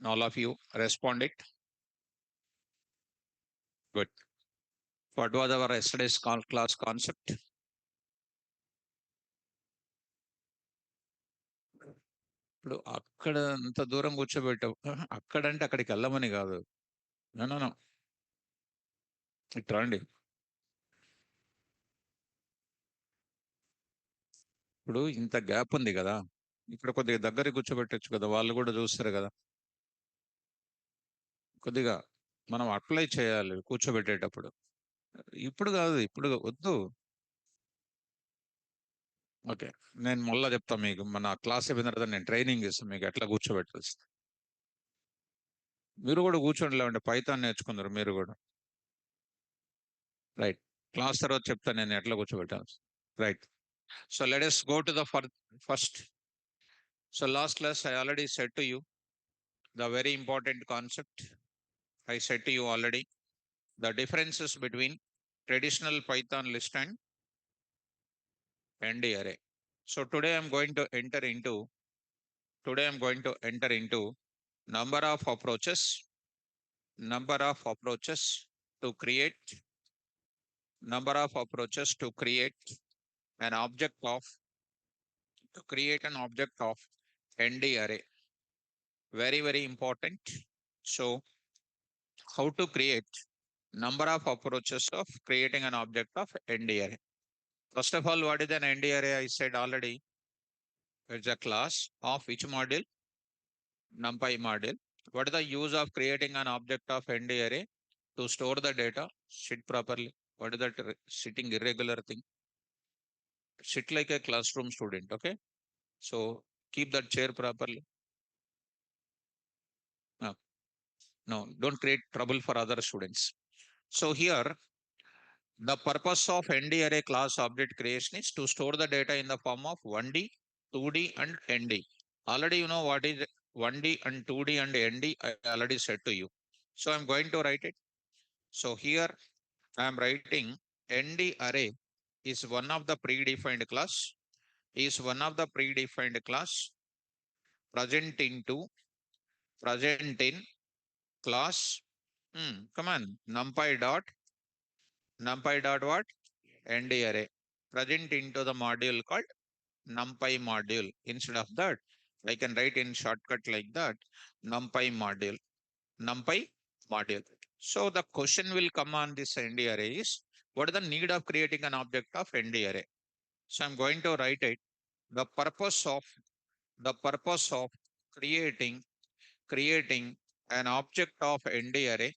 All of you respond it. Good. What was our yesterday's class concept? ఇప్పుడు అక్కడ అంత దూరం కూర్చోబెట్టావు అక్కడంటే అక్కడికి వెళ్ళమని కాదు. నో ఇట్లా రండి. ఇప్పుడు ఇంత గ్యాప్ ఉంది కదా, ఇక్కడ కొద్దిగా దగ్గర కూర్చోబెట్టచ్చు కదా, వాళ్ళు కూడా చూస్తారు కదా. కొద్దిగా మనం అప్లై చేయాలి కూర్చోబెట్టేటప్పుడు. ఇప్పుడు కాదు, ఇప్పుడు వద్దు. ఓకే, నేను మళ్ళా చెప్తాను మీకు. మన క్లాస్ అయిపోయిన తర్వాత నేను ట్రైనింగ్ ఇస్తాను మీకు ఎట్లా కూర్చోబెట్టాల్సి. మీరు కూడా కూర్చోండి, లేవండి పైథాన్ నేర్చుకున్నారు మీరు కూడా. రైట్, క్లాస్ తర్వాత చెప్తాను నేను ఎట్లా కూర్చోబెట్టాల్సి. Right. So let us go to the first. So last class I already said to you the very important concept. I said to you already the differences between traditional Python list and ND array. So today I'm going to enter into number of approaches to create an object of ND array. Very, very important. So how to create number of approaches of creating an object of ND array. First of all, what is an ND array? I said already, it's a class of which module? NumPy module. What is the use of creating an object of ND array? To store the data. Sit properly. What is that sitting irregular thing? Sit like a classroom student, okay? So keep that chair properly. No, don't create trouble for other students. So here, the purpose of ND array class object creation is to store the data in the form of 1D, 2D and ND. Already you know what is 1D and 2D and ND. I already said to you. So I'm going to write it. So here I am writing ND array is one of the predefined class present in class. Come on, NumPy dot what? ND array present into the module called NumPy module. Instead of that, I can write in shortcut like that, NumPy module. So the question will come on this ND array is, what is the need of creating an object of ND array? So I'm going to write it. The purpose of creating an object of ND array,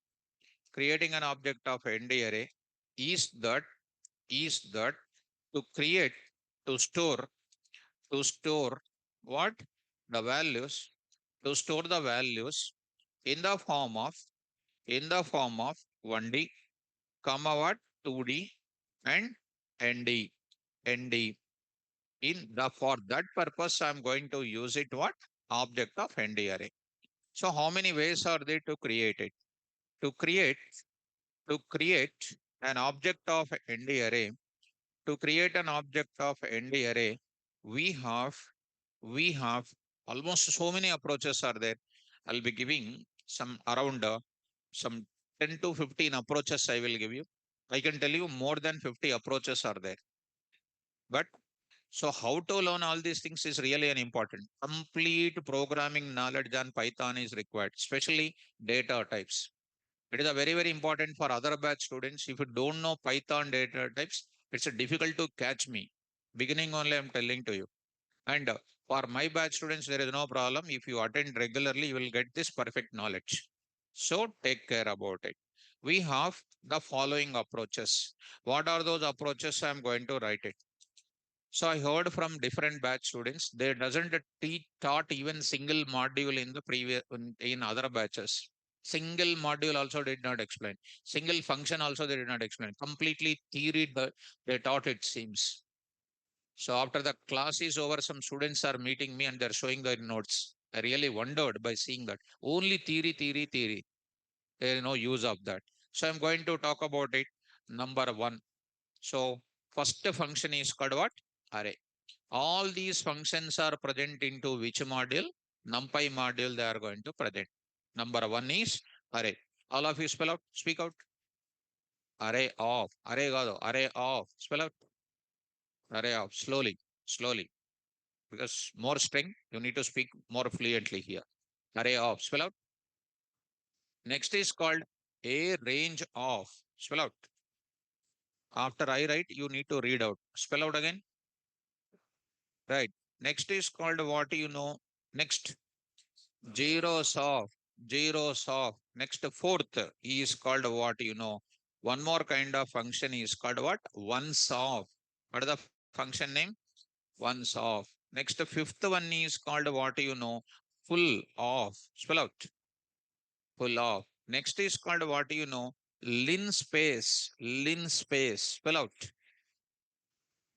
is that to store what? The values, in the form of 1D, comma what? 2D and ND. For that purpose, I'm going to use it what? Object of ND array. So how many ways are there to create it? To create an object of ND array, we have almost so many approaches are there. I'll be giving some around some 10 to 15 approaches I will give you. I can tell you more than 50 approaches are there. But so how to learn all these things is really an important. Complete programming knowledge on Python is required, especially data types. It is a very, very important for other batch students. If you don't know Python data types, it's difficult to catch me. Beginning only I'm telling to you. And for my batch students, there is no problem. If you attend regularly, you will get this perfect knowledge. So take care about it. We have the following approaches. What are those approaches? I'm going to write it. So I heard from different batch students, they doesn't taught even single module in the previous in other batches. Single module also did not explain. Single function also they did not explain. Completely theory they taught, it seems. So after the class is over, some students are meeting me and they're showing their notes. I really wondered by seeing that. Only theory. There is no use of that. So I'm going to talk about it. Number one. So first function is called what? Array. All these functions are present into which module? NumPy module they are going to present. Number one is array. All of you spell out, speak out. Array of, array of, spell out. Array of, slowly, slowly. Because more string, you need to speak more fluently here. Array of, spell out. Next is called a range of, spell out. After I write, you need to read out. Spell out again. Right. Next is called what you know. Next, zeros of, zeros of. Next, fourth is called what you know. One more kind of function is called what? Ones of. What is the function name? Ones of. Next, fifth one is called what you know. Full of. Spell out. Full of. Next is called what you know. Linspace. Linspace. Spell out.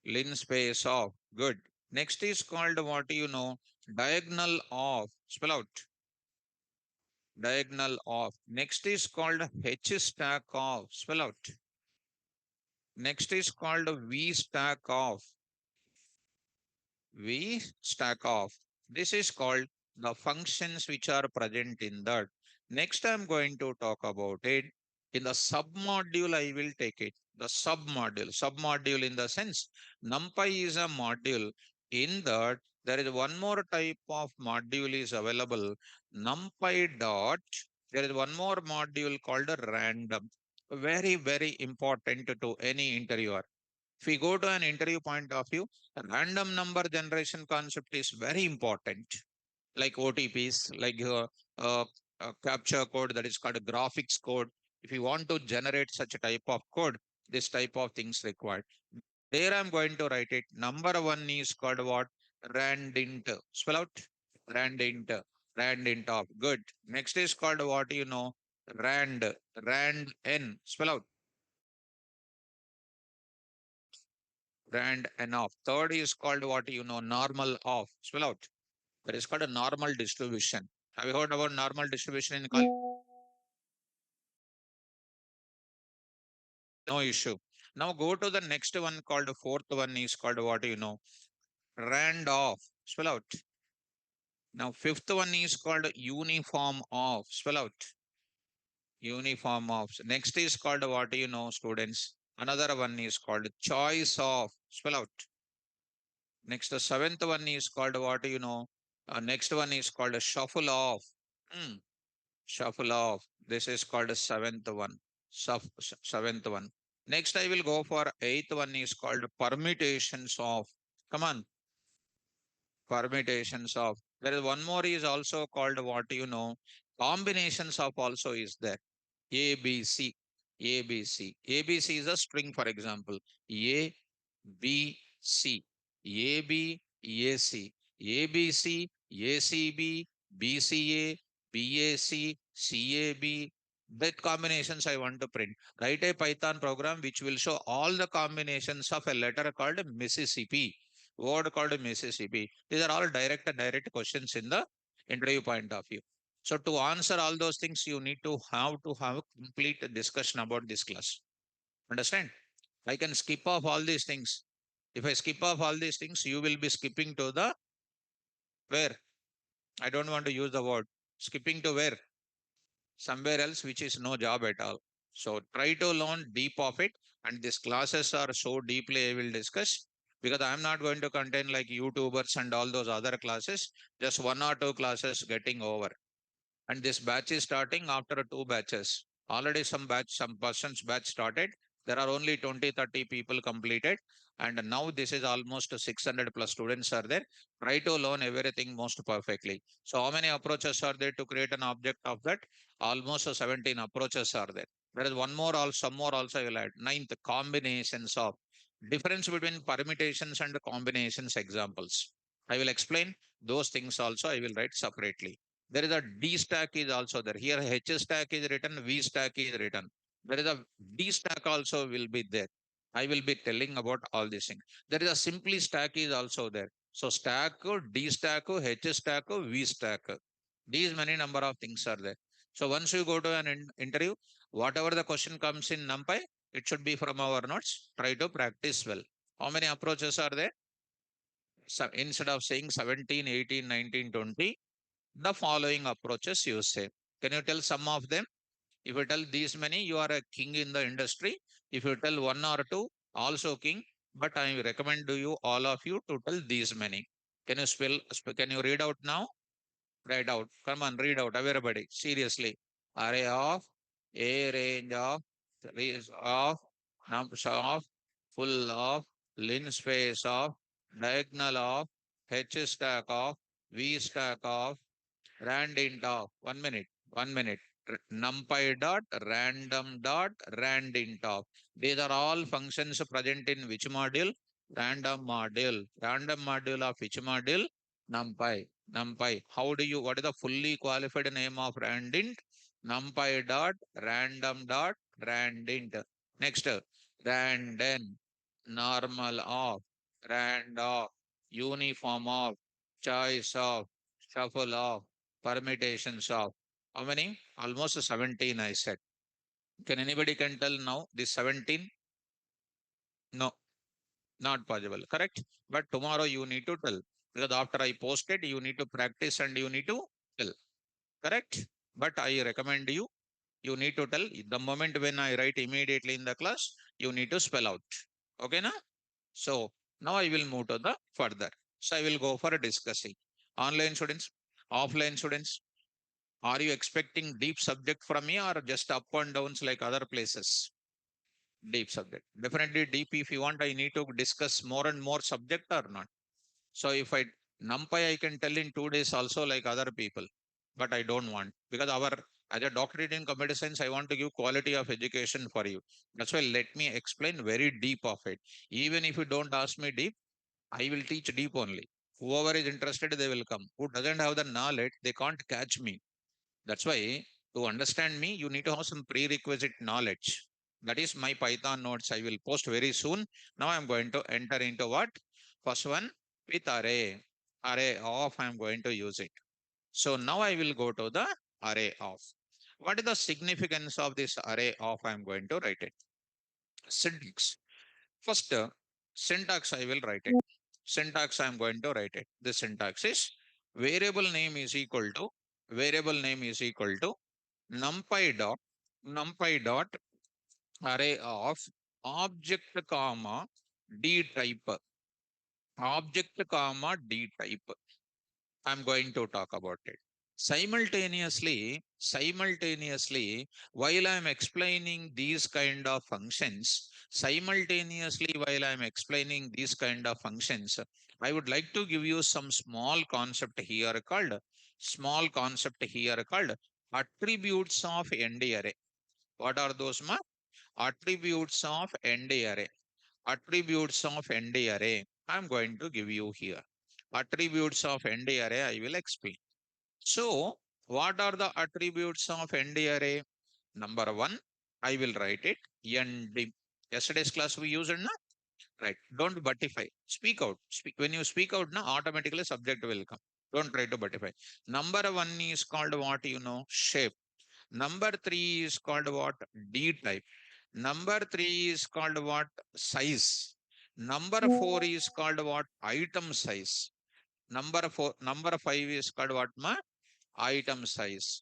Linspace of. Good. Next is called what you know. Diagonal of. Spell out. Diagonal of. Next is called H stack of. Spell out. Next is called V stack of. We stack off. This is called the functions which are present in that. Next, I'm going to talk about it. In the submodule, I will take it. The submodule in the sense, NumPy is a module. In that, there is one more type of module is available. NumPy dot. There is one more module called a random. Very, very important to any interviewer. If we go to an interview point of view, random number generation concept is very important, like OTPs, like capture code that is called a graphics code. If you want to generate such a type of code, this type of things required. There I'm going to write it. Number one is called what? Randint. Spell out. Randint. Randint of. Good. Next is called what you know? Rand. Rand n. Spell out. Rand n of. Third is called what you know? Normal of. Spell out. That is called a normal distribution. Have you heard about normal distribution in college? No issue. Now go to the next one called the fourth one is called what you know? Rand off. Spell out. Now fifth one is called uniform of. Spell out. Uniform of. Next is called what you know, students. Another one is called choice of. Spell out. Next, the seventh one is called what you know. Next one is called a shuffle off. Hmm. Shuffle off. This is called a seventh one. Seventh one. Next, I will go for eighth one is called permutations of. Come on, permutations of. There is one more is also called what you know. Combinations of also is there. A, B, C. A, B, C. A, B, C is a string, for example. A, B, C. A, B, A, C. A, B, C, A, C, B, B, C, A, B, A, C, C, A, B. That combinations I want to print. Write a Python program which will show all the combinations of a letter called Mississippi. Word called Mississippi. These are all direct questions in the interview point of view. So to answer all those things, you need to have a complete discussion about this class. Understand? I can skip off all these things. If I skip off all these things, you will be skipping to the where? I don't want to use the word. Skipping to where? Somewhere else, which is no job at all. So try to learn deep of it. And these classes are so deeply I will discuss because I'm not going to contain like YouTubers and all those other classes. Just one or two classes getting over. And this batch is starting after two batches. Already some persons batch started. There are only 20, 30 people completed. And now this is almost 600 plus students are there. Try to learn everything most perfectly. So how many approaches are there to create an object of that? Almost 17 approaches are there. There is one more, also some more also I will add. Ninth, combinations of. Difference between permutations and combinations examples. I will explain those things also I will write separately. There is a D stack is also there. Here H stack is written, V stack is written. There is a D stack also will be there. I will be telling about all these things. There is a simply stack is also there. So stack, D stack, H stack, V stack. These many number of things are there. So once you go to an interview, whatever the question comes in NumPy, it should be from our notes. Try to practice well. How many approaches are there? So instead of saying 17, 18, 19, 20, the following approaches you say. Can you tell some of them? If you tell these many, you are a king in the industry. If you tell one or two, also king. But I recommend to you, all of you, to tell these many. Can you can you read out now? Read out. Come on, read out, everybody. Seriously. Array of, a range of, range of, nums of, full of, linspace of, diagonal of, h stack of, v stack of, randint of. 1 minute. 1 minute. NumPy dot random dot randint of. These are all functions present in which module? Random module. Random module of which module? NumPy. NumPy. How do you, what is the fully qualified name of randint? NumPy dot random dot randint. Next, random, normal of, rand of, uniform of, choice of, shuffle of, permutations of. How many? Almost 17, I said. Can anybody can tell now this 17? No, not possible. Correct? But tomorrow you need to tell. Because after I post it, you need to practice and you need to tell. Correct? But I recommend you, you need to tell. The moment when I write immediately in the class, you need to spell out. Okay, na? So now I will move to the further. So I will go for discussing. Online students, offline students, are you expecting deep subject from me or just up and downs like other places? Deep subject. Definitely deep. If you want, I need to discuss more and more subject or not. So if I NumPy, I can tell in 2 days also like other people, but I don't want because our as a doctorate in computer science, I want to give quality of education for you. That's why let me explain very deep of it. Even if you don't ask me deep, I will teach deep only. Whoever is interested, they will come. Who doesn't have the knowledge, they can't catch me. That's why to understand me, you need to have some prerequisite knowledge. That is my Python notes. I will post very soon. Now I'm going to enter into what? First one with array. Array of, I'm going to use it. So now I will go to the array of. What is the significance of this array of? I'm going to write it. Syntax. First, syntax I will write it. Syntax I'm going to write it. The syntax is variable name is equal to numpy dot array of object comma d type. Object comma d type. I'm going to talk about it. Simultaneously, while I'm explaining these kind of functions, I would like to give you some small concept here called attributes of ND array. What are those, ma? Attributes of ND array. Attributes of ND array. I'm going to give you here. Attributes of ND array, I will explain. So, what are the attributes of ND array? Number one, I will write it ND. Yesterday's class we used, na? Right. Don't buttify. Speak out. When you speak out, na, automatically subject will come. Don't try to buttify. Number one is called what? Shape. Number three is called what? D type. Number three is called what? Size. Number four is called what? Item size. Number five is called what, ma? Item size.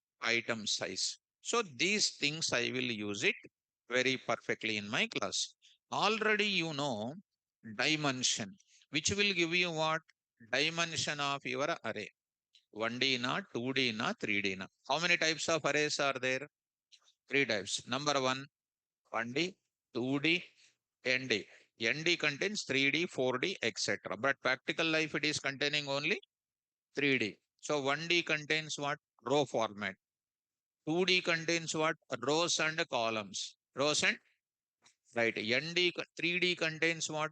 So these things I will use it very perfectly in my class. Already you know dimension, which will give you what? Dimension of your array. 1D na, 2D na, 3D na. How many types of arrays are there? Three types. Number one, 1D, 2D, ND. ND contains 3D, 4D, etc. But practical life it is containing only 3D. So 1D contains what? Row format. 2D contains what? Rows and columns. Rows and right. 3D contains what?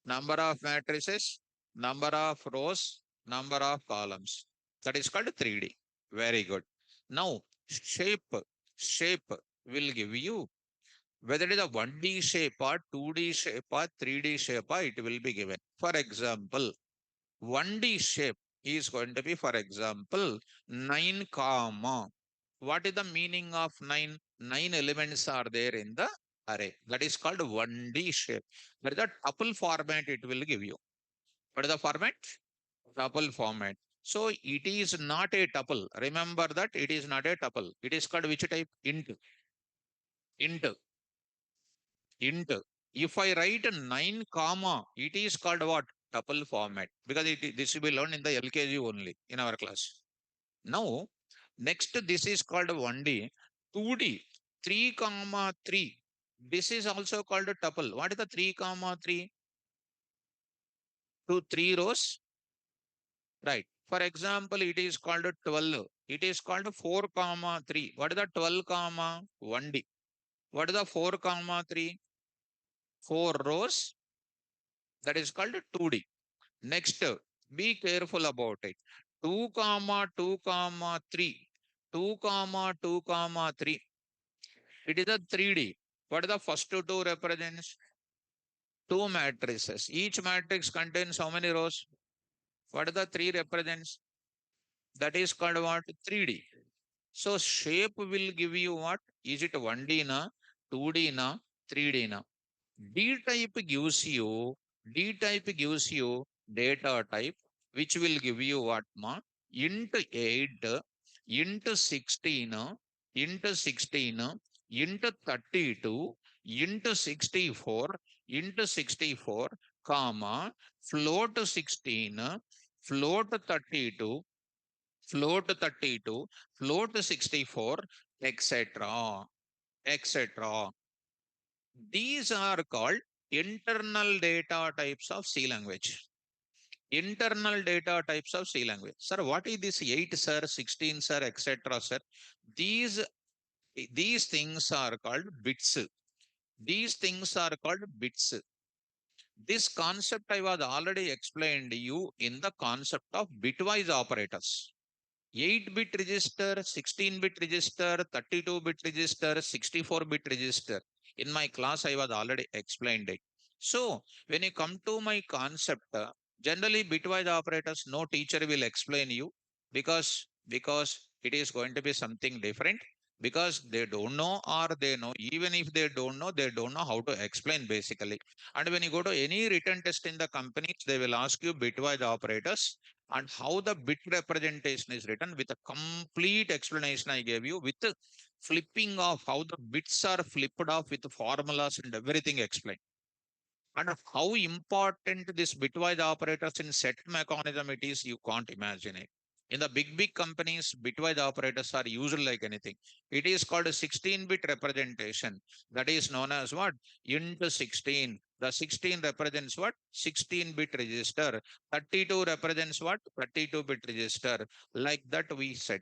Number of matrices, number of rows, number of columns. That is called 3D. Very good. Now, shape will give you whether it is a 1D shape or 2D shape or 3D shape, it will be given. For example, 1D shape is going to be, for example, 9 comma. What is the meaning of 9? 9 elements are there in the array. That is called 1D shape. That is the tuple format it will give you. What is the format? Tuple format. So it is not a tuple. Remember that it is not a tuple. It is called which type? Int. Int. Int. If I write 9 comma, it is called what? Tuple format. Because this will be learned in the LKG only in our class. Now, next this is called 1D. 2D. 3 comma 3. This is also called a tuple. What is the 3 comma 3? To 3 rows. Right. For example, it is called 12. It is called 4 comma 3. What is the 12 comma 1D? What is the 4 comma 3? 4 rows. That is called 2D. Next, be careful about it. 2 comma 2 comma 3. 2 comma 2 comma 3. It is a 3D. What is the first two represents? Two matrices. Each matrix contains how many rows? What is the 3 represents? That is called what? 3D. So shape will give you what? Is it 1D na, 2D na, 3D na? D type gives you data type, which will give you what ma? Int 8, int 16, int 16, int 32, int 64, int 64, comma, float 16, float 32, float 32, float 64, etc. etc. These are called internal data types of C language. Internal data types of C language. Sir, what is this 8, sir, 16, sir, etc., sir? These, these things are called bits. These things are called bits. This concept I was already explained to you in the concept of bitwise operators. 8-bit register, 16-bit register, 32-bit register, 64-bit register. In my class, I was already explained it. So, when you come to my concept, generally bitwise operators, no teacher will explain you because it is going to be something different because they don't know or they know. Even if they don't know how to explain basically. And when you go to any written test in the companies, they will ask you bitwise operators and how the bit representation is written with a complete explanation I gave you with the flipping of how the bits are flipped off with the formulas and everything explained. And how important this bitwise operators in set mechanism it is, you can't imagine it. In the big companies, bitwise operators are used like anything. It is called a 16-bit representation. That is known as what? Int 16. The 16 represents what? 16-bit register. 32 represents what? 32-bit register. Like that we said.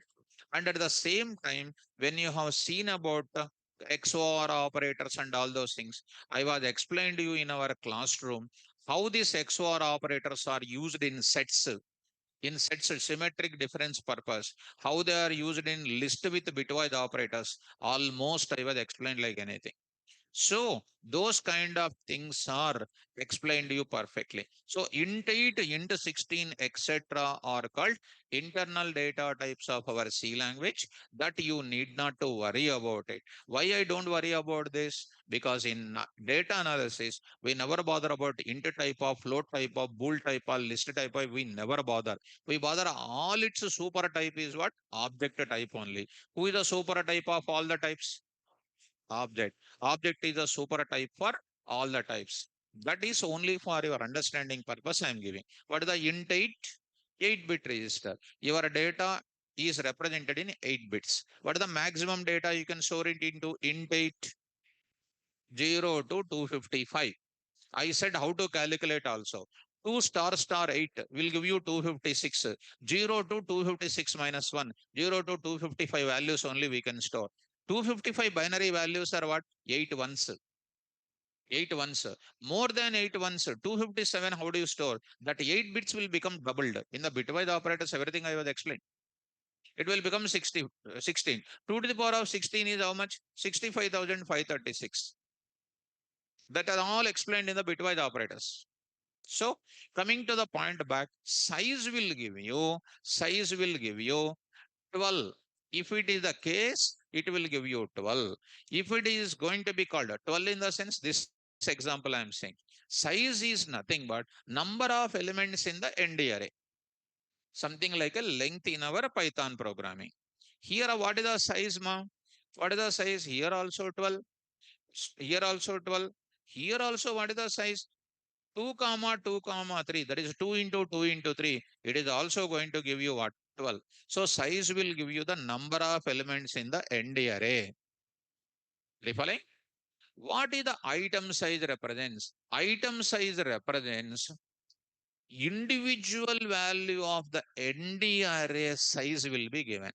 And at the same time, when you have seen about XOR operators and all those things, I was explained to you in our classroom how these XOR operators are used in sets symmetric difference purpose, how they are used in list with bitwise operators. Almost I was explained like anything. So those kind of things are explained to you perfectly. So int 8, int 16, etc. are called internal data types of our C language that you need not to worry about it. Why I don't worry about this? Because in data analysis, we never bother about int type of, float type of, bool type of, list type of, we never bother. We bother all its super type is what? Object type only. Who is the super type of all the types? Object. Object is a super type for all the types. That is only for your understanding purpose I am giving. What is the int 8? 8-bit register. Your data is represented in 8 bits. What is the maximum data you can store it into int 8? 0 to 255. I said how to calculate also. 2 star star 8 will give you 256. 0 to 256 minus 1. 0 to 255 values only we can store. 255 binary values are what? 8 ones. 8 ones. More than 8 ones. 257, how do you store? That 8 bits will become doubled. In the bitwise operators, everything I was explained. It will become 16. 2 to the power of 16 is how much? 65,536. That are all explained in the bitwise operators. So coming to the point back, size will give you 12. If it is the case, it will give you 12. If it is going to be called a 12 in the sense, this example I am saying, size is nothing but number of elements in the ND array. something like a length in our Python programming. Here, what is the size, ma? What is the size? Here also 12. Here also 12. Here also, what is the size? 2 comma 2 comma 3. That is 2 into 2 into 3. It is also going to give you what? 12. So size will give you the number of elements in the end array. Are you following? What is the item size represents? Item size represents individual value of the ND array size will be given.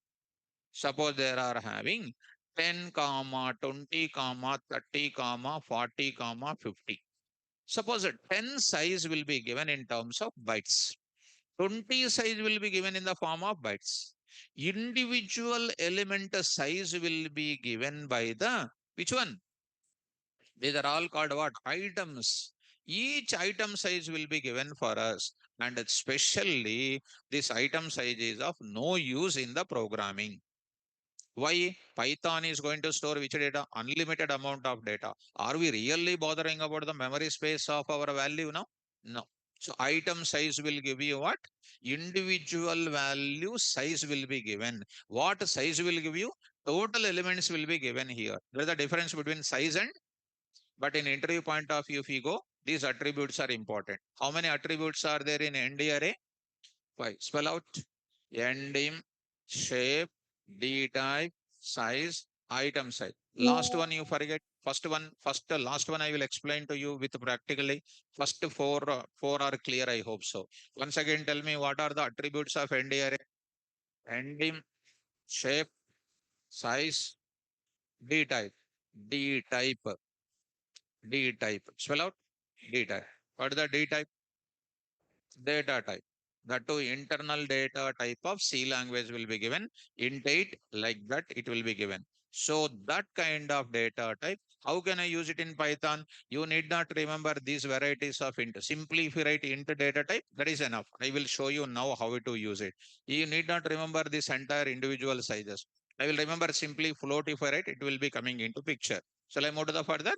Suppose there are having 10 comma 20 comma 30 comma 40 comma 50. Suppose a 10 size will be given in terms of bytes. 20 size will be given in the form of bytes. Individual element size will be given by the which one? These are all called what? Items. Each item size will be given for us. And especially this item size is of no use in the programming. Why? Python is going to store which data? Unlimited amount of data. Are we really bothering about the memory space of our value now? No. So item size will give you what? Individual value size will be given. What size will give you? Total elements will be given here. There is a difference between size and, but in interview point of view, if you go, these attributes are important. How many attributes are there in ND array? 5. Spell out. Name, shape, D-type, size, item size. Last one you forget. Last one I will explain to you with practically. First four are clear, I hope so. Once again, tell me what are the attributes of ND array? Name, shape, size, D-type. D-type. D-type. Spell out. D-type. What is the D-type? Data type. That to internal data type of C language will be given. Int 8, like that, it will be given. So that kind of data type, how can I use it in Python? You need not remember these varieties of int. Simply if you write int data type, that is enough. I will show you now how to use it. You need not remember this entire individual sizes. I will remember simply float if I write, it will be coming into picture. Shall I move to the further?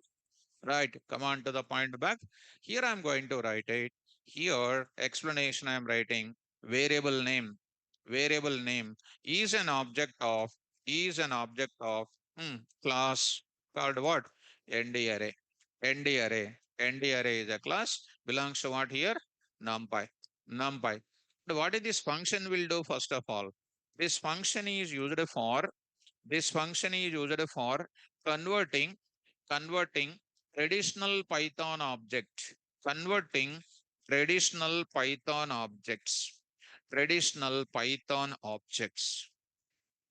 Right, come on to the point back. Here I'm going to write it. Here, explanation I'm writing, variable name. Variable name is an object of, is an object of class called what? ND array. ND array. ND array is a class, belongs to what here? NumPy. NumPy. What is this function will do first of all? This function is used for, this function is used for converting converting traditional Python object, converting traditional Python objects, traditional Python objects.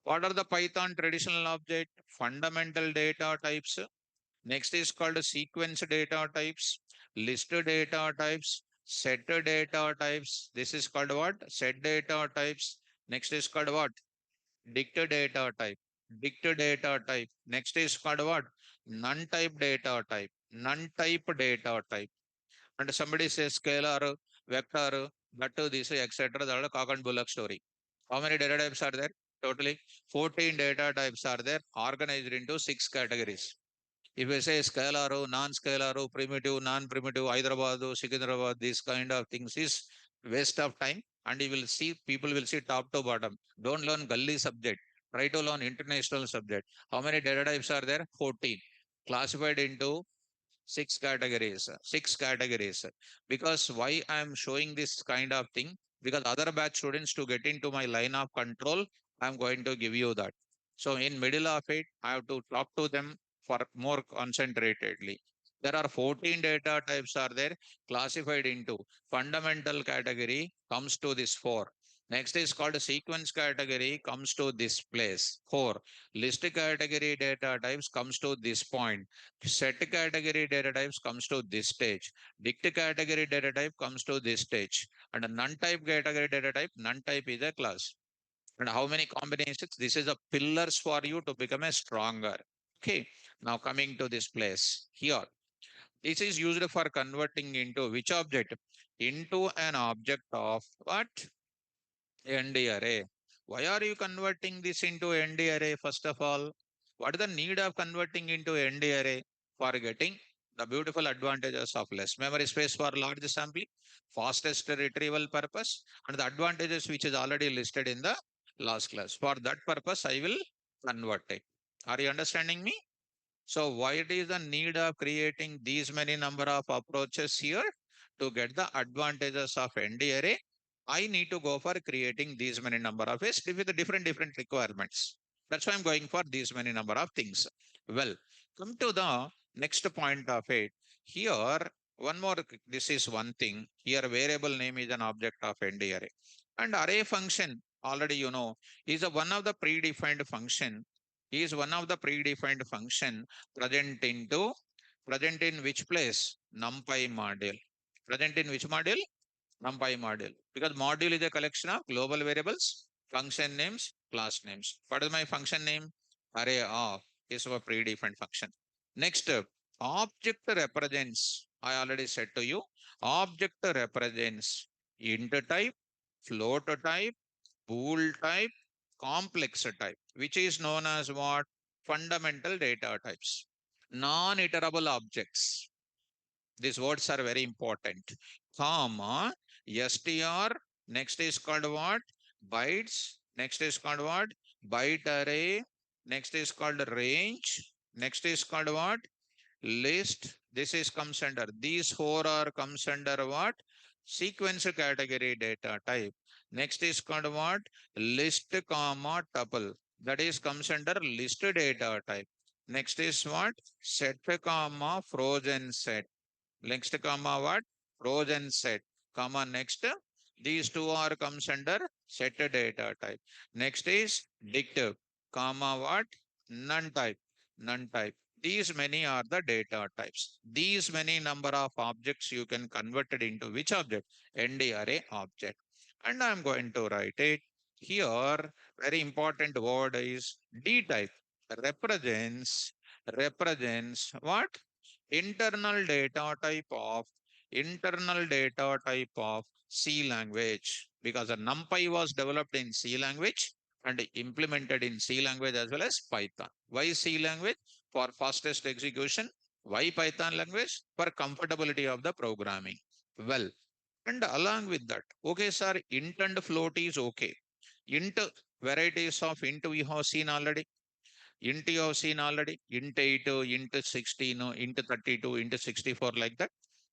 What are the Python traditional object? Fundamental data types. Next is called sequence data types, list data types, set data types. This is called what? Set data types. Next is called what? Dict data type. Dict data type. Next is called what? None type data type. None type data type. And somebody says scalar, vector, that this, etc. That is a cock and bullock story. How many data types are there? Totally 14 data types are there, organized into 6 categories. If we say scalar, non-scalar, primitive, non-primitive, Hyderabad, Secunderabad, this kind of things is waste of time. And you will see, people will see top to bottom. Don't learn gully subject. Try to learn international subject. How many data types are there? 14. Classified into 6 categories. 6 categories. Because why I am showing this kind of thing? Because other batch students to get into my line of control, I am going to give you that. So in middle of it, I have to talk to them for more concentratedly. There are 14 data types are there classified into fundamental category comes to this 4. Next is called sequence category comes to this place 4. List category data types comes to this point. Set category data types comes to this stage. Dict category data type comes to this stage. And a none type category data type, none type is a class. And how many combinations? This is a pillars for you to become a stronger. Okay. Now coming to this place here. This is used for converting into which object? Into an object of what? ND array. Why are you converting this into ND array first of all? What is the need of converting into ND array? For getting The beautiful advantages of less memory space for large sampling, fastest retrieval purpose, and the advantages which is already listed in the last class. For that purpose, I will convert it. Are you understanding me? So why it is the need of creating these many number of approaches here to get the advantages of ND array? I need to go for creating these many number of ways with the different requirements. That's why I'm going for these many number of things. Well, come to the next point of it. Here, one more, this is one thing. Here, variable name is an object of ND array. And array function, already you know, is a one of the predefined function, is one of the predefined function present in which place? NumPy module. Present in which module? NumPy module. Because module is a collection of global variables, function names, class names. What is my function name? Array of is a predefined function. Next, object represents. I already said to you, object represents int type, float type, bool type, complex type, which is known as what? Fundamental data types. Non-iterable objects. These words are very important. Comma, str, next is called what? Bytes, next is called what? Byte array, next is called range, next is called what? List. This is comes under, these four are comes under what? Sequence category data type. Next is called what? List comma tuple. That is comes under list data type. Next is what? Set comma frozen set. Next comma what? Frozen set. Comma next. These two are comes under set data type. Next is dict. Comma what? None type. None type. These many are the data types. These many number of objects you can convert it into which object? ND array object. And I'm going to write it here. Very important word is D type. Represents what? Internal data type of C language, because the NumPy was developed in C language and implemented in C language as well as Python. Why C language? For fastest execution. Why Python language? For comfortability of the programming. Well, and along with that, okay, sir, int and float is okay. Int, varieties of int we have seen already. Int you have seen already. Int 8, int 16, int 32, int 64, like that.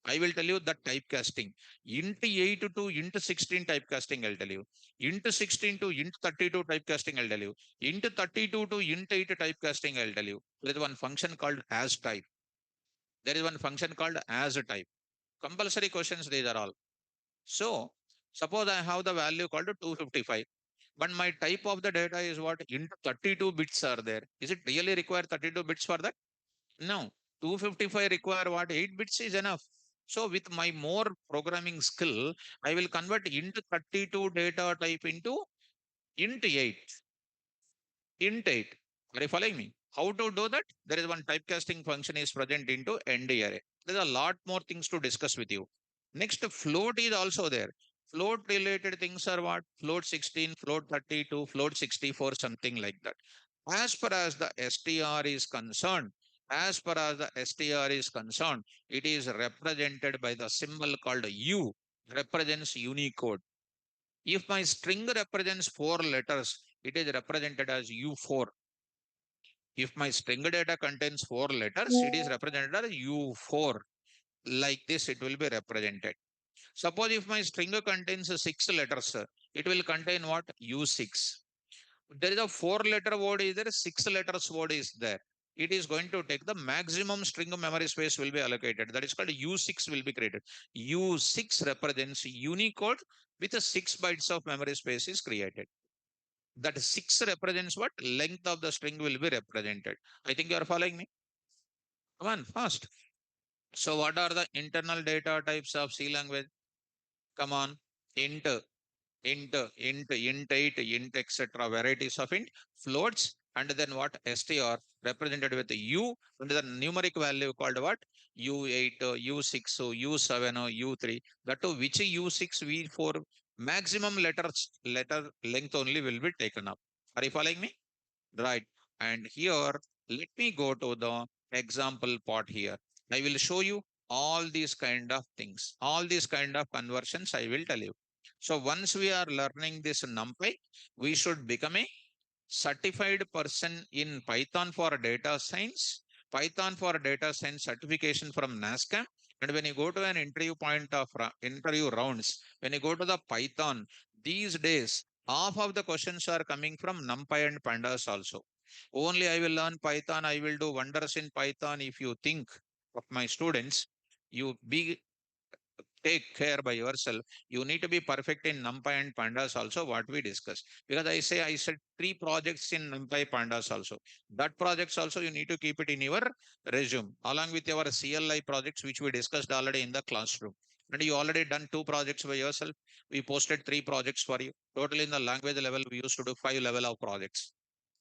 I will tell you that typecasting. Int 8 to int 16 typecasting, I'll tell you. Int 16 to int 32 typecasting, I'll tell you. Int 32 to int 8 typecasting, I'll tell you. There is one function called as type. There is one function called as a type. Compulsory questions, these are all. So, suppose I have the value called 255, but my type of the data is what? Int 32 bits are there. Is it really require 32 bits for that? No. 255 require what? 8 bits is enough. So with my more programming skill, I will convert int 32 data type into int 8. Int 8. Are you following me? How to do that? There is one typecasting function is present into ND array. There's a lot more things to discuss with you. Next, float is also there. Float related things are what? Float 16, float 32, float 64, something like that. As far as the str is concerned, it is represented by the symbol called U, represents Unicode. If my string represents 4 letters, it is represented as U4. If my string data contains 4 letters, it is represented as U4. Like this, it will be represented. Suppose if my string contains 6 letters, it will contain what? U6. There is a 4-letter word is there, 6 letters word is there. It is going to take the maximum string of memory space will be allocated. That is called U6 will be created. U6 represents Unicode with a 6 bytes of memory space is created. That 6 represents what? Length of the string will be represented. I think you are following me. Come on, fast. So what are the internal data types of C language? Come on. Int, int 8, int, etc. Varieties of int, floats, and then what? Str represented with U, and the numeric value called what? U8, U6, U7, U3. That to which U6, V4, maximum letter length only will be taken up. Are you following me? Right. And here, let me go to the example part here. I will show you all these kind of things, all these kind of conversions I will tell you. So once we are learning this NumPy, we should become a certified person in Python for data science, Python for data science certification from NASCAM. And when you go to an interview point of interview rounds, when you go to the Python, these days, half of the questions are coming from NumPy and Pandas also. Only I will learn Python, I will do wonders in Python. If you think of my students, you be take care by yourself. You need to be perfect in NumPy and Pandas also, what we discussed. Because I said 3 projects in NumPy Pandas also. That projects also you need to keep it in your resume along with your CLI projects, which we discussed already in the classroom. And you already done 2 projects by yourself. We posted 3 projects for you. Totally in the language level, we used to do 5 level of projects.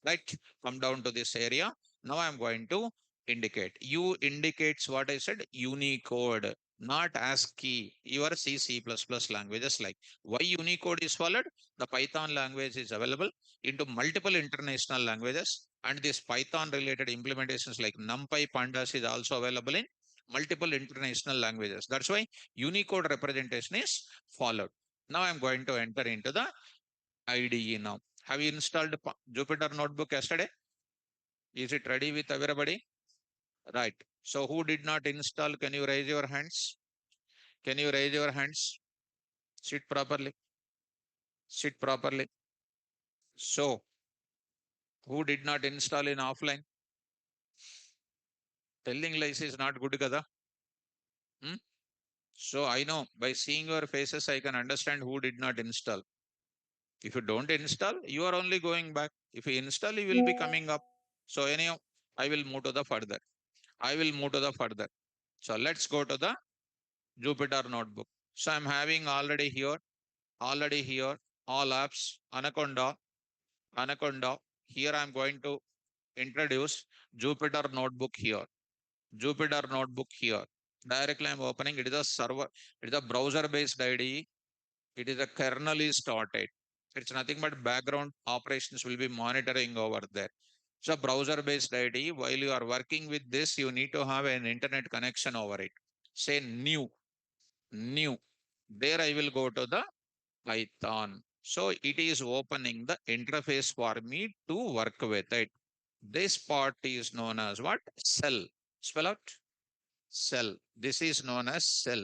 Right? Come down to this area. Now I'm going to indicate. U indicates what I said, Unicode, not ASCII. Your C++ languages like. Why Unicode is followed? The Python language is available into multiple international languages, and this Python related implementations like NumPy Pandas is also available in multiple international languages. That's why Unicode representation is followed. Now I'm going to enter into the IDE now. Have you installed Jupyter Notebook yesterday? Is it ready with everybody? Right. So who did not install? Can you raise your hands? Can you raise your hands? Sit properly. Sit properly. So who did not install in offline? Telling lies is not good, kada. Hmm? So I know by seeing your faces, I can understand who did not install. If you don't install, you are only going back. If you install, you will be coming up. So anyhow, I will move to the further. I will move to the further. So let's go to the Jupyter Notebook. So I'm having already here, all apps, Anaconda. Here I'm going to introduce Jupyter Notebook here. Jupyter Notebook here. Directly I'm opening. It is a server. It is a browser-based IDE. It is a kernel is started. It's nothing but background operations will be monitoring over there. So browser-based IDE. While you are working with this, you need to have an internet connection over it. Say new. There I will go to the Python. So it is opening the interface for me to work with it. This part is known as what? Cell. Spell out. Cell. This is known as cell.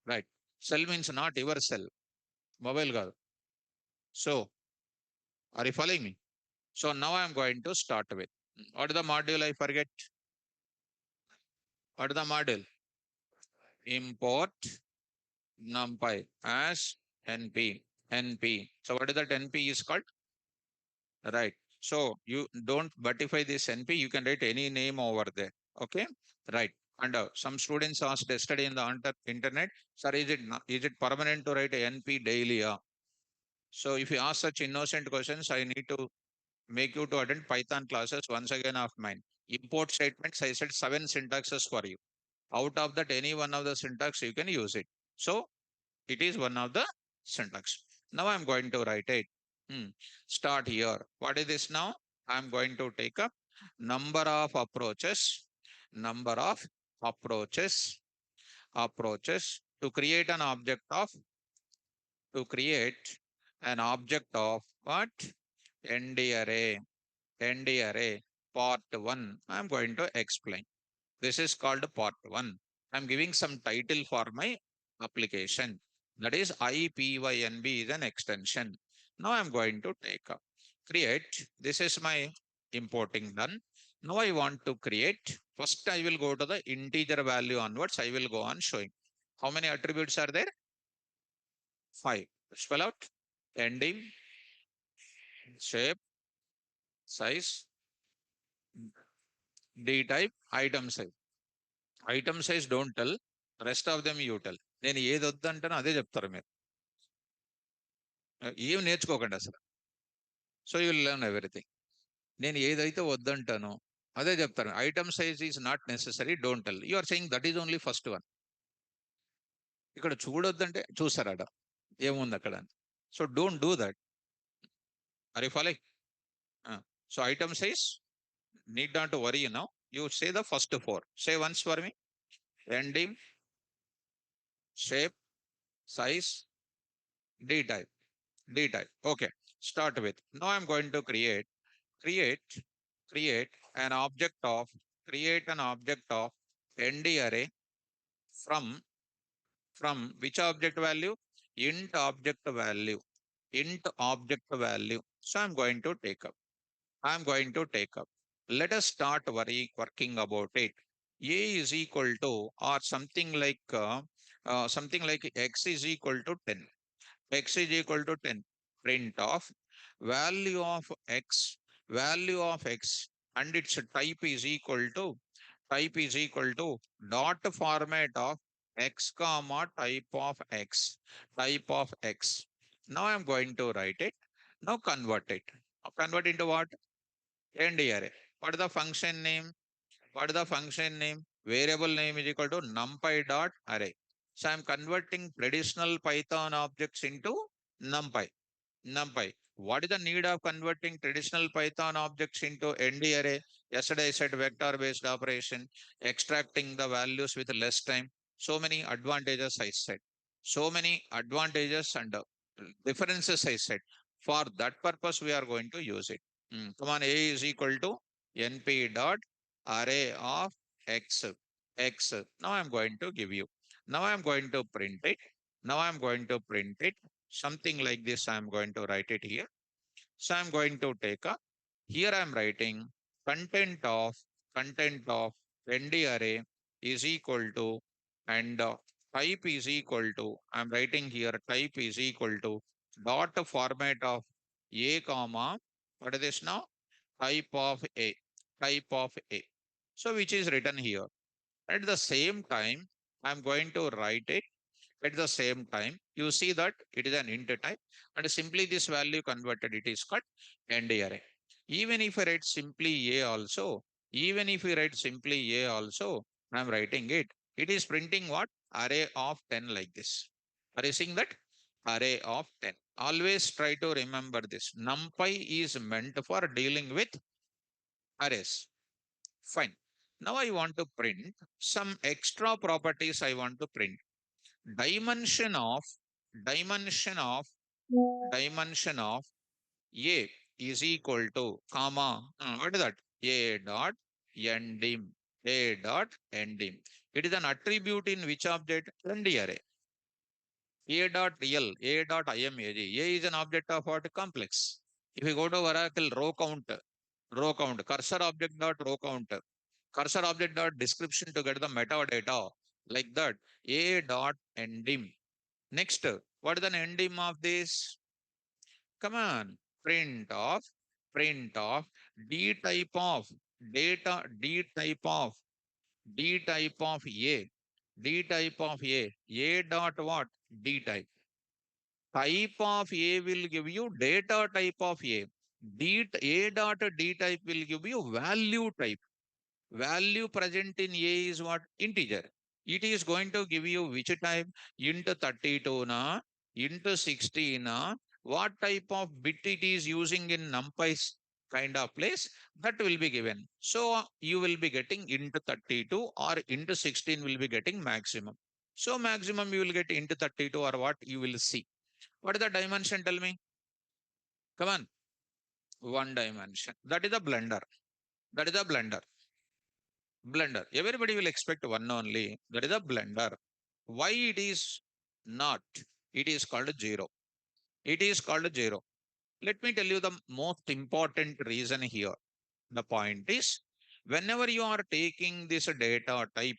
Right. Cell means not your cell. Mobile girl. So are you following me? So now I'm going to start with. What is the module I forget? What is the module? Import NumPy as NP. NP. So what is that NP is called? Right. So you don't butify this NP, you can write any name over there. Okay. Right. And some students asked yesterday in the internet, sir, is it permanent to write NP daily? So if you ask such innocent questions, I need to make you to attend Python classes once again of mine. Import statements, I said 7 syntaxes for you. Out of that, any one of the syntax, you can use it. So it is one of the syntax. Now I'm going to write it. Start here. What is this now? I'm going to take up number of approaches, number of approaches, approaches to create an object of, to create an object of what? ND array, ND array, part 1. I'm going to explain. This is called part 1. I'm giving some title for my application. That is IPYNB is an extension. Now I'm going to take up create. This is my importing done. Now I want to create. First I will go to the integer value onwards. I will go on showing. How many attributes are there? 5. Spell out. Ending, shape, size, D type, item size. Item size don't tell, rest of them you tell. నేను ఏది వద్దంటానో అదే చెప్తారు మీరు, ఏం నేర్చుకోకండి అసలు. So you will learn everything. నేను ఏదైతే వద్దంటానో అదే చెప్తారు. Item size is not necessary, don't tell. You are saying that is only first one. ఇక్కడ చూడొద్దంటే చూసారాడ ఏముంది అక్కడ. So don't do that. Are you following? So item size need not to worry now. You say the first 4. Say once for me. endim, shape, size, D type, D type. Okay, start with. Now I'm going to create, create an object of, create an object of ND array from, from which object value? Int object value, int object value. So I'm going to take up. I'm going to take up. Let us start working about it. A is equal to or something like x is equal to 10. X is equal to 10. Print of value of x and its type is equal to dot format of x comma type of x. Now I'm going to write it. Now convert it. Convert into what? End array. What is the function name? What is the function name? Variable name is equal to numpy dot array. So I'm converting traditional Python objects into numpy. NumPy. What is the need of converting traditional Python objects into ND array? Yesterday I said vector-based operation, extracting the values with less time. So many advantages I said. So many advantages and differences I said. For that purpose, we are going to use it. Come on, A is equal to NP dot array of X. X. Now I'm going to give you. Now I'm going to print it. Now I'm going to print it. Something like this, I'm going to write it here. So I'm going to take a, here I'm writing content of, content of ND array is equal to, and type is equal to, I'm writing here type is equal to dot format of A comma, what is this now? Type of A, type of A. So which is written here. At the same time, I'm going to write it at the same time. You see that it is an int type and simply this value converted, it is called end array. Even if I write simply A also, even if we write simply A also, I'm writing it. It is printing what? Array of 10 like this. Are you seeing that? Array of 10. Always try to remember this. NumPy is meant for dealing with arrays. Fine. Now I want to print some extra properties I want to print. Dimension of dimension of dimension of A is equal to comma. What is that? A dot endim. A dot endim. It is an attribute in which object? End array. A dot L. A dot imag. A is an object of what? Complex. If you go to Oracle row count, cursor object dot row count, cursor object dot description to get the metadata like that. A dot endim. Next, what is the endim of this? Come on, print of D type of data, D type of A, D type of A dot what? D type. Type of A will give you data type of A. A dot D type will give you value type. Value present in A is what? Integer. It is going to give you which type? Int 32 na, int 16 na, what type of bit it is using in NumPy's kind of place, that will be given. So you will be getting int 32 or int 16 will be getting maximum. So maximum you will get int 32 or what you will see. What is the dimension? Tell me. Come on. One dimension. That is a blender. That is a blender. Blender. Everybody will expect one only. That is a blender. Why it is not? It is called 0. It is called 0. Let me tell you the most important reason here. The point is, whenever you are taking this data type,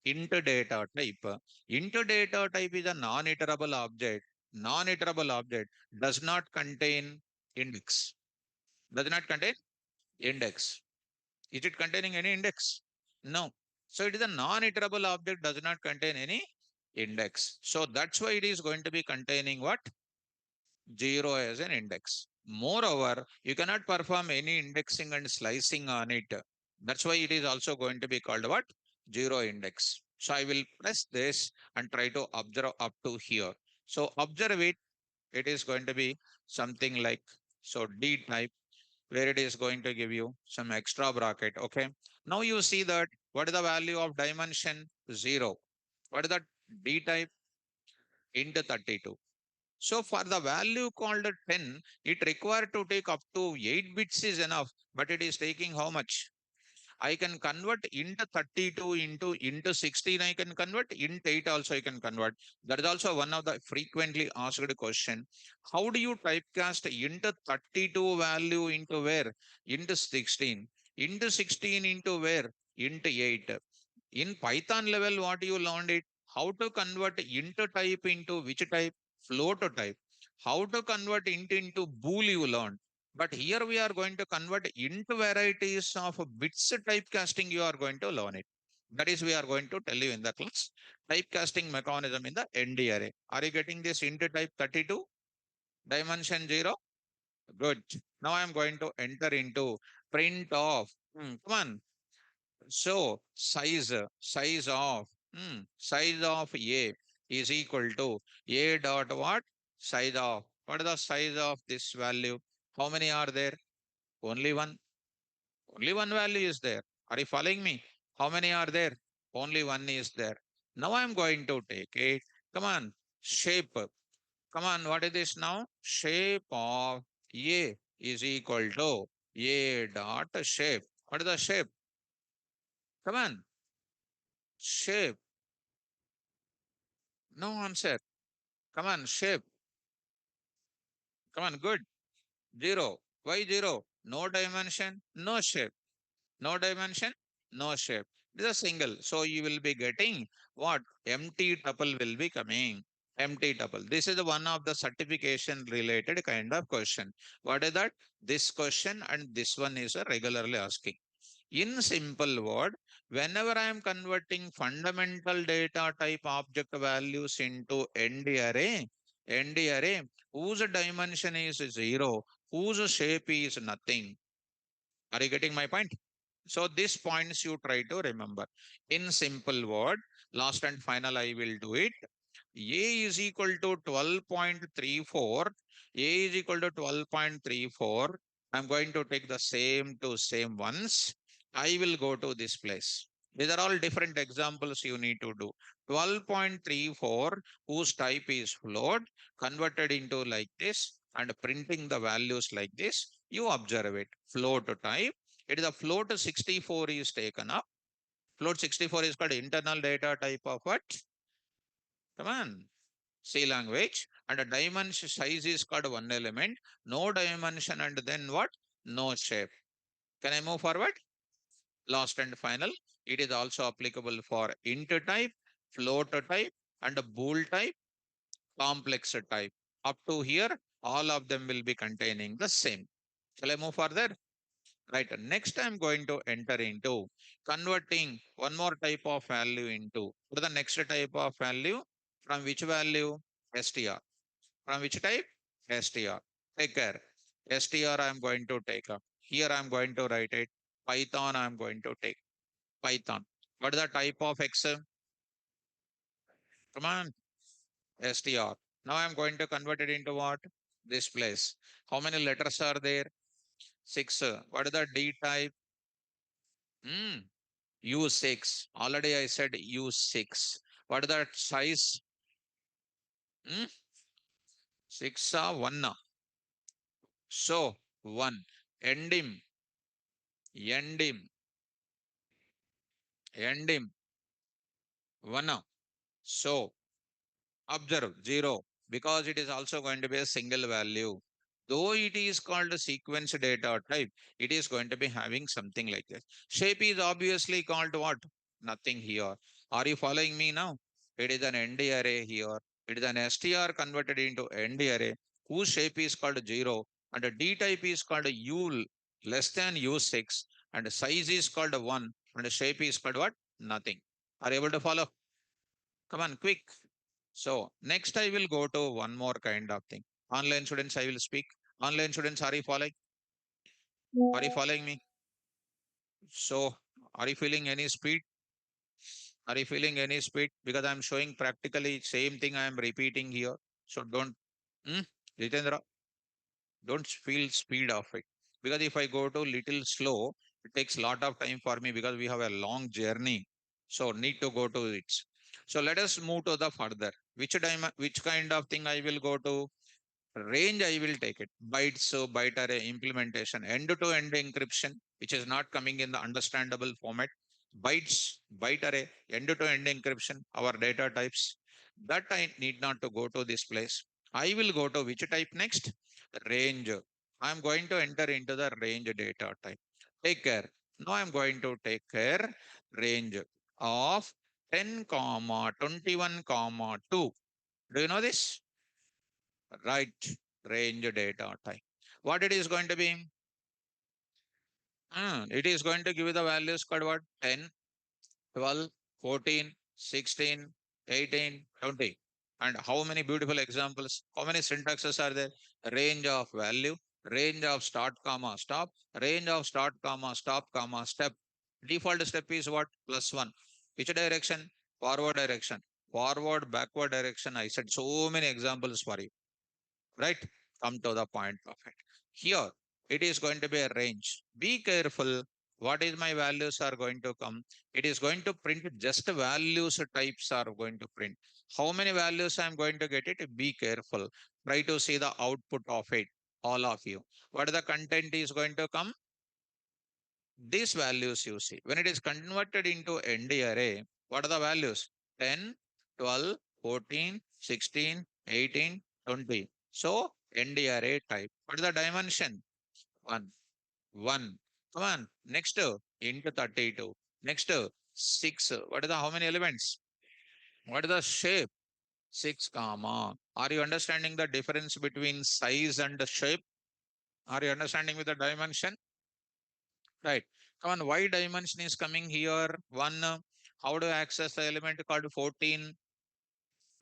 into data type is a non-iterable object. Non-iterable object does not contain index. Does not contain index. Is it containing any index? No. So it is a non-iterable object, does not contain any index. So that's why it is going to be containing what? 0 as an index. Moreover, you cannot perform any indexing and slicing on it. That's why it is also going to be called what? 0 index. So I will press this and try to observe up to here. So observe it. It is going to be something like, so D type, where it is going to give you some extra bracket. Okay. Now you see that What is the value of dimension? 0. What is the D type? Into 32. So for the value called 10, it required to take up to 8 bits is enough, but it is taking how much? I can convert into 32 into 16. I can convert into 8 also. I can convert. That is also one of the frequently asked question. How do you typecast into 32 value into where? Into 16. Into 16 into where? Into 8. In Python level, what you learned it? How to convert int type into which type? Float type. How to convert into bool you learned. But here we are going to convert into varieties of bits typecasting. You are going to learn it. That is, we are going to tell you in the class. Typecasting mechanism in the ND array. Are you getting this int type 32? Dimension 0? Good. Now I am going to enter into print of. Come on. So size of A is equal to A dot what? Size of. What is the size of this value? How many are there? Only one. Only one value is there. Are you following me? How many are there? Only one is there. Now I'm going to take it. Come on. Shape. Come on. What is this now? Shape of A is equal to A dot shape. What is the shape? Come on. Shape. No answer. Come on. Shape. Come on. Good. 0. Why 0? No dimension. No shape. No dimension, no shape. This is a single. So you will be getting what? Empty tuple will be coming. Empty tuple. This is one of the certification related kind of question. What is that? This question and this one is a regularly asking. In simple word, whenever I am converting fundamental data type object values into ND array, whose dimension is 0, whose shape is nothing. Are you getting my point? So these points you try to remember. In simple word, last and final I will do it. A is equal to 12.34. A is equal to 12.34. I'm going to take the same to same ones. I will go to this place. These are all different examples you need to do. 12.34, whose type is float, converted into like this and printing the values like this. You observe it. Float type. It is a float 64 is taken up. Float 64 is called internal data type of what? Come on. C language, and a dimension size is called one element, no dimension, and then what? No shape. Can I move forward? Last and final, it is also applicable for int type, float type, and a bool type, complex type. Up to here, all of them will be containing the same. Shall I move further? Right. Next, I'm going to enter into converting one more type of value into what is the next type of value? From which value? str. From which type? str. Take care. str I'm going to take up. Here I'm going to write it. Python I'm going to take. Python. What is the type of X? Come on. str. Now I'm going to convert it into what? This place. How many letters are there? 6. What is the D type? Use 6. Already I said use 6. What is that size? 6 are 1. So 1. End him. End him. End him. 1. So observe 0 because it is also going to be a single value. Though it is called a sequence data type, it is going to be having something like this. Shape is obviously called what? Nothing here. Are you following me now? It is an ND array here. It is an str converted into ND array whose shape is called 0 and a D type is called U less than U6 and the size is called 1 and the shape is called what? Nothing. Are you able to follow? Come on, quick. So next I will go to one more kind of thing. Online students, I will speak. Online students, are you following? Are you following me? So are you feeling any speed? Are you feeling any speed? Because I'm showing practically same thing I am repeating here. So don't, hmm? Jitendra, don't feel speed of it. Because if I go to little slow, It takes a lot of time for me because we have a long journey. So need to go to it. So let us move to the further. Which kind of thing I will go to? Range I will take it. Bytes, so byte array implementation, end-to-end encryption, which is not coming in the understandable format. Bytes, byte array, end-to-end encryption, our data types. That I need not to go to this place. I will go to which type next? Range. I'm going to enter into the range data type. Take care. Now I'm going to take care range of 10 comma 21 comma 2. Do you know this? Right, range data type. What it is going to be? It is going to give you the values called what? 10, 12, 14, 16, 18, 20. And how many beautiful examples? How many syntaxes are there? Range of value, range of start comma stop, range of start comma stop comma step. Default step is what? +1. Which direction? Forward direction. Forward, backward direction. I said so many examples for you. Right? Come to the point of it. Here, it is going to be a range. Be careful. What is my values are going to come? It is going to print just values types are going to print. How many values I'm going to get it? Be careful. Try to see the output of it, all of you. What the content is going to come? These values you see. When it is converted into ND array, what are the values? 10, 12, 14, 16, 18, 20. So ND array type. What is the dimension? 1. 1. Come on. Next into 32. Next 6. What is the how many elements? What is the shape? 6 comma. Are you understanding the difference between size and the shape? Are you understanding with the dimension? Right. Come on, why dimension is coming here? One, how do I access the element called 14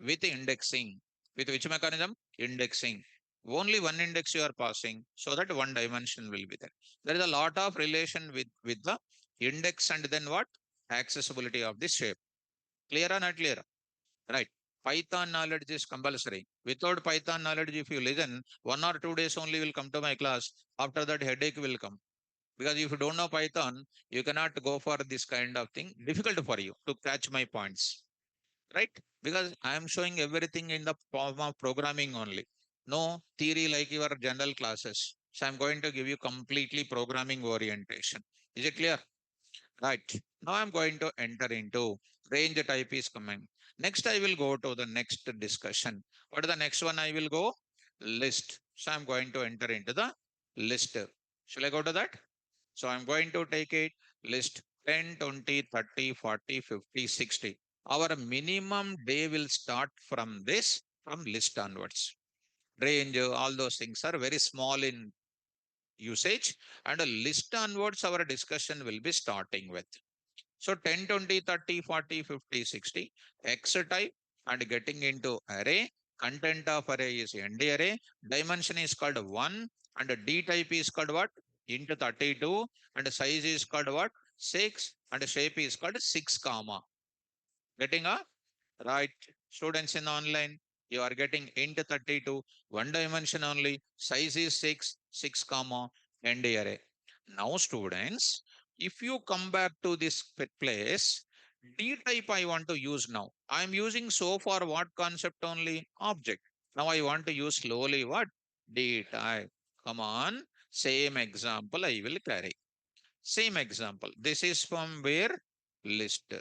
with indexing? With which mechanism? Indexing. Only one index you are passing, so that one dimension will be there. There is a lot of relation with the index and then what? Accessibility of the shape. Clear or not clear? Right. Python knowledge is compulsory. Without Python knowledge, if you listen, 1 or 2 days only will come to my class. After that, headache will come. Because if you don't know Python, you cannot go for this kind of thing. Difficult for you to catch my points, right? Because I am showing everything in the form of programming only. No theory like your general classes. So I'm going to give you completely programming orientation. Is it clear? Right. Now I'm going to enter into range type is coming. Next, I will go to the next discussion. What is the next one? I will go list. So I'm going to enter into the list. Shall I go to that? So I'm going to take it list 10, 20, 30, 40, 50, 60. Our minimum day will start from this, from list onwards. Range, all those things are very small in usage, and a list onwards our discussion will be starting with. So 10, 20, 30, 40, 50, 60, X type and getting into array. Content of array is ND array. Dimension is called 1 and D type is called what? Into 32 and size is called what? 6 and shape is called 6 comma. Getting a right? Students in online, you are getting int 32, one dimension only, size is 6, 6 comma, end array. Now students, if you come back to this place, D type I want to use now. I am using so far what concept only? Object. Now I want to use slowly what? D type. Come on, same example I will carry. Same example. This is from where? List.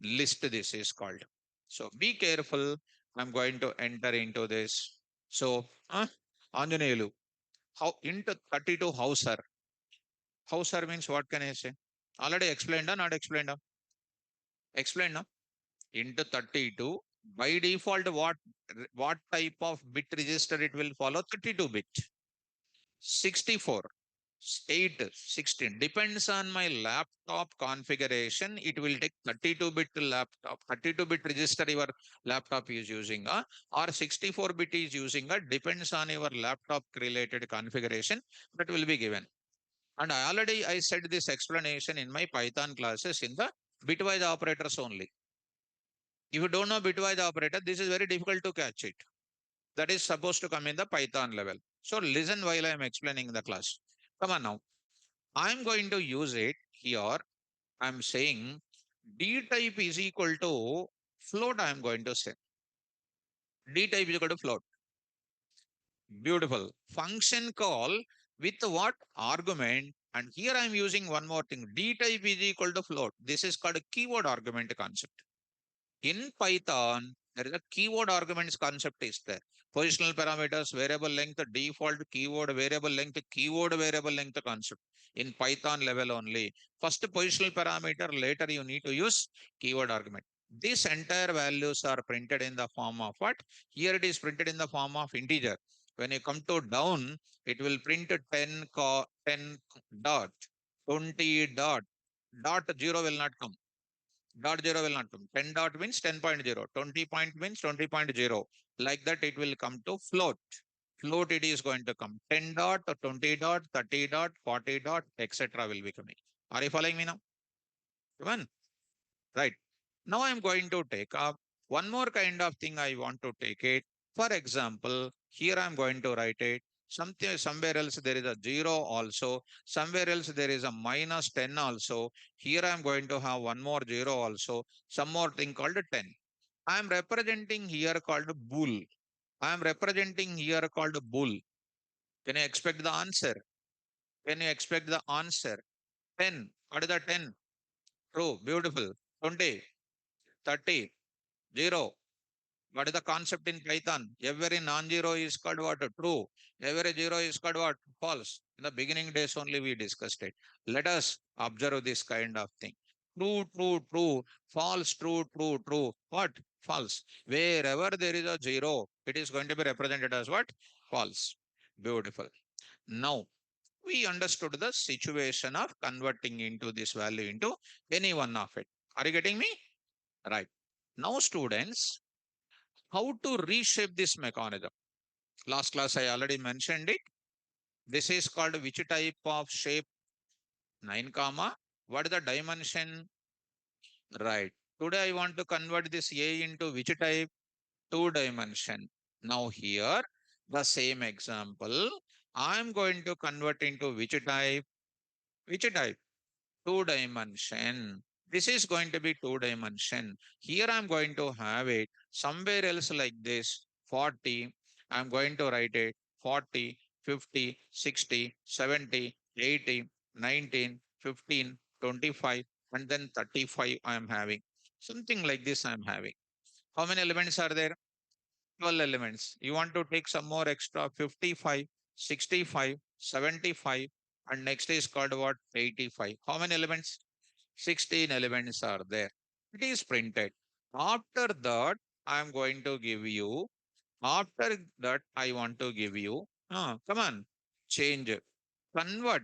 List this is called. So be careful. I'm going to enter into this. So, Anjaneyulu, how into 32 houser. Houser means what can I say? Already explained or not explained? Explained now. Into 32. By default, what type of bit register it will follow? 32 bit. 64. 8, 16 depends on my laptop configuration. It will take 32-bit laptop, 32-bit register your laptop is using, or 64-bit is using, depends on your laptop related configuration that will be given. And I said this explanation in my Python classes in the bitwise operators only. If you don't know bitwise operator, this is very difficult to catch it. That is supposed to come in the Python level. So listen while I am explaining the class. Come on now. I'm going to use it here. I'm saying D type is equal to float. I'm going to say D type is equal to float. Beautiful. Function call with what argument? And here I'm using one more thing. D type is equal to float. This is called a keyword argument concept. In Python, there is a keyword arguments concept is there. Positional parameters, variable length, default keyword, variable length concept. In Python level only. First positional parameter, later you need to use keyword argument. These entire values are printed in the form of what? Here it is printed in the form of integer. When you come to down, it will print 10 dot, 20 dot, dot 0 will not come. Dot 0 will not come. 10 dot means 10.0. 20 point means 20.0. Like that, it will come to float. Float, it is going to come. 10 dot, 20 dot, 30 dot, 40 dot, etc. will be coming. Are you following me now? Come on. Right. Now I'm going to take up one more kind of thing I want to take it. For example, here I'm going to write it. Something somewhere else there is a 0 also. Somewhere else there is a minus 10 also. Here I'm going to have one more 0 also. Some more thing called 10. I'm representing here called bool. I'm representing here called bool. Can you expect the answer? Can you expect the answer? 10. What is the 10? True. Beautiful. 20. 30. 0. What is the concept in Python? Every non-zero is called what? True. Every zero is called what? False. In the beginning days only we discussed it. Let us observe this kind of thing. True, true, true. False, true, true, true. What? False. Wherever there is a zero, it is going to be represented as what? False. Beautiful. Now, we understood the situation of converting into this value into any one of it. Are you getting me? Right. Now, students, how to reshape this mechanism. Last class I already mentioned it. This is called which type of shape? 9 comma. What is the dimension? Right. Today I want to convert this A into which type? 2 dimension. Now here the same example. I'm going to convert into which type? Which type? 2 dimension. This is going to be 2 dimension. Here I'm going to have it somewhere else like this 40. I'm going to write it 40, 50, 60, 70, 80, 19, 15, 25, and then 35 I'm having. Something like this I'm having. How many elements are there? 12 elements. You want to take some more extra 55, 65, 75, and next is called what? 85. How many elements? 16 elements are there. It is printed. After that, I am going to give you, after that, I want to give you, come on, change, convert,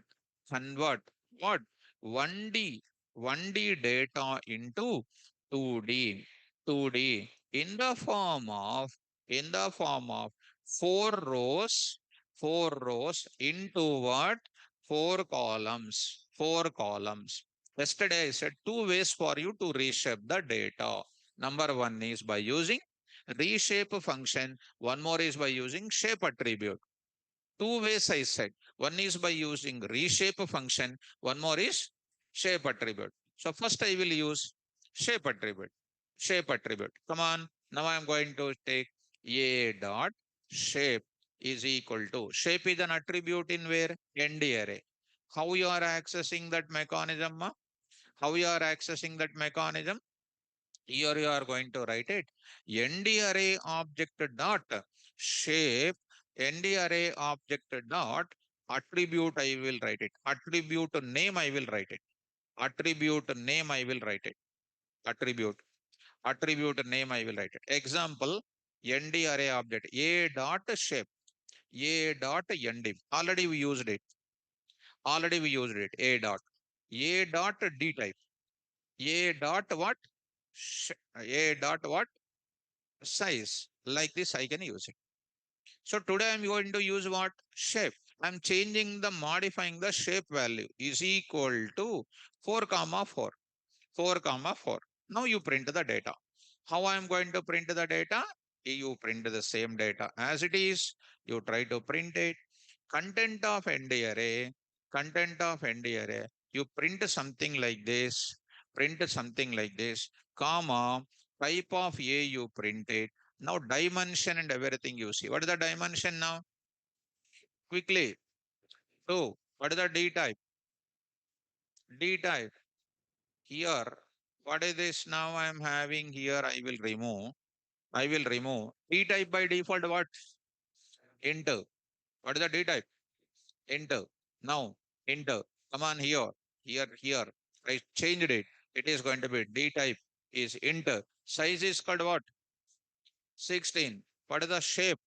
convert, what? 1D, 1D data into 2D, 2D in the form of, in the form of 4 rows, 4 rows into what? 4 columns, 4 columns. Yesterday I said 2 ways for you to reshape the data. Number one is by using reshape function. One more is by using shape attribute. 2 ways I said. One is by using reshape function. One more is shape attribute. So first I will use shape attribute. Shape attribute. Come on. Now I am going to take a dot shape is equal to. Shape is an attribute in where? ND array. How you are accessing that mechanism? How you are accessing that mechanism? Here you are going to write it. ND array object dot shape ND array object dot attribute I will write it. Attribute name I will write it. Attribute name I will write it. Attribute. Attribute name I will write it. Example ND array object A dot shape. A dot ND. Already we used it. Already we used it. A dot. A dot D type. A dot what? A dot what? Size. Like this, I can use it. So today I'm going to use what? Shape. I'm changing the modifying the shape value is equal to 4 comma 4. 4 comma 4. Now you print the data. How I'm going to print the data? You print the same data as it is. You try to print it. Content of ND array. content of ND array, you print something like this, comma, type of A you print it. Now dimension and everything you see. What is the dimension now? Quickly. 2. What is the D type? D type. Here, what is this now I am having here? I will remove. D type by default what? Enter. What is the D type? Enter. Now, enter. Come on here. Here. I changed it. It is going to be D type is enter. Size is called what? 16. What is the shape?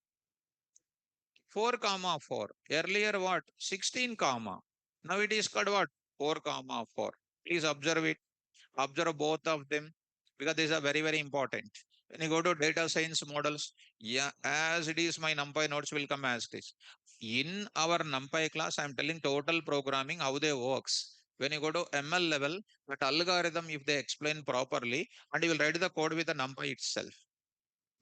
4 comma 4. Earlier what? 16 comma. Now it is called what? 4 comma 4. Please observe it. Observe both of them because these are very important. When you go to data science models, yeah, as it is, my NumPy notes will come as this. In our NumPy class, I'm telling total programming, how they works. When you go to ML level, that algorithm, if they explain properly, and you will write the code with the NumPy itself.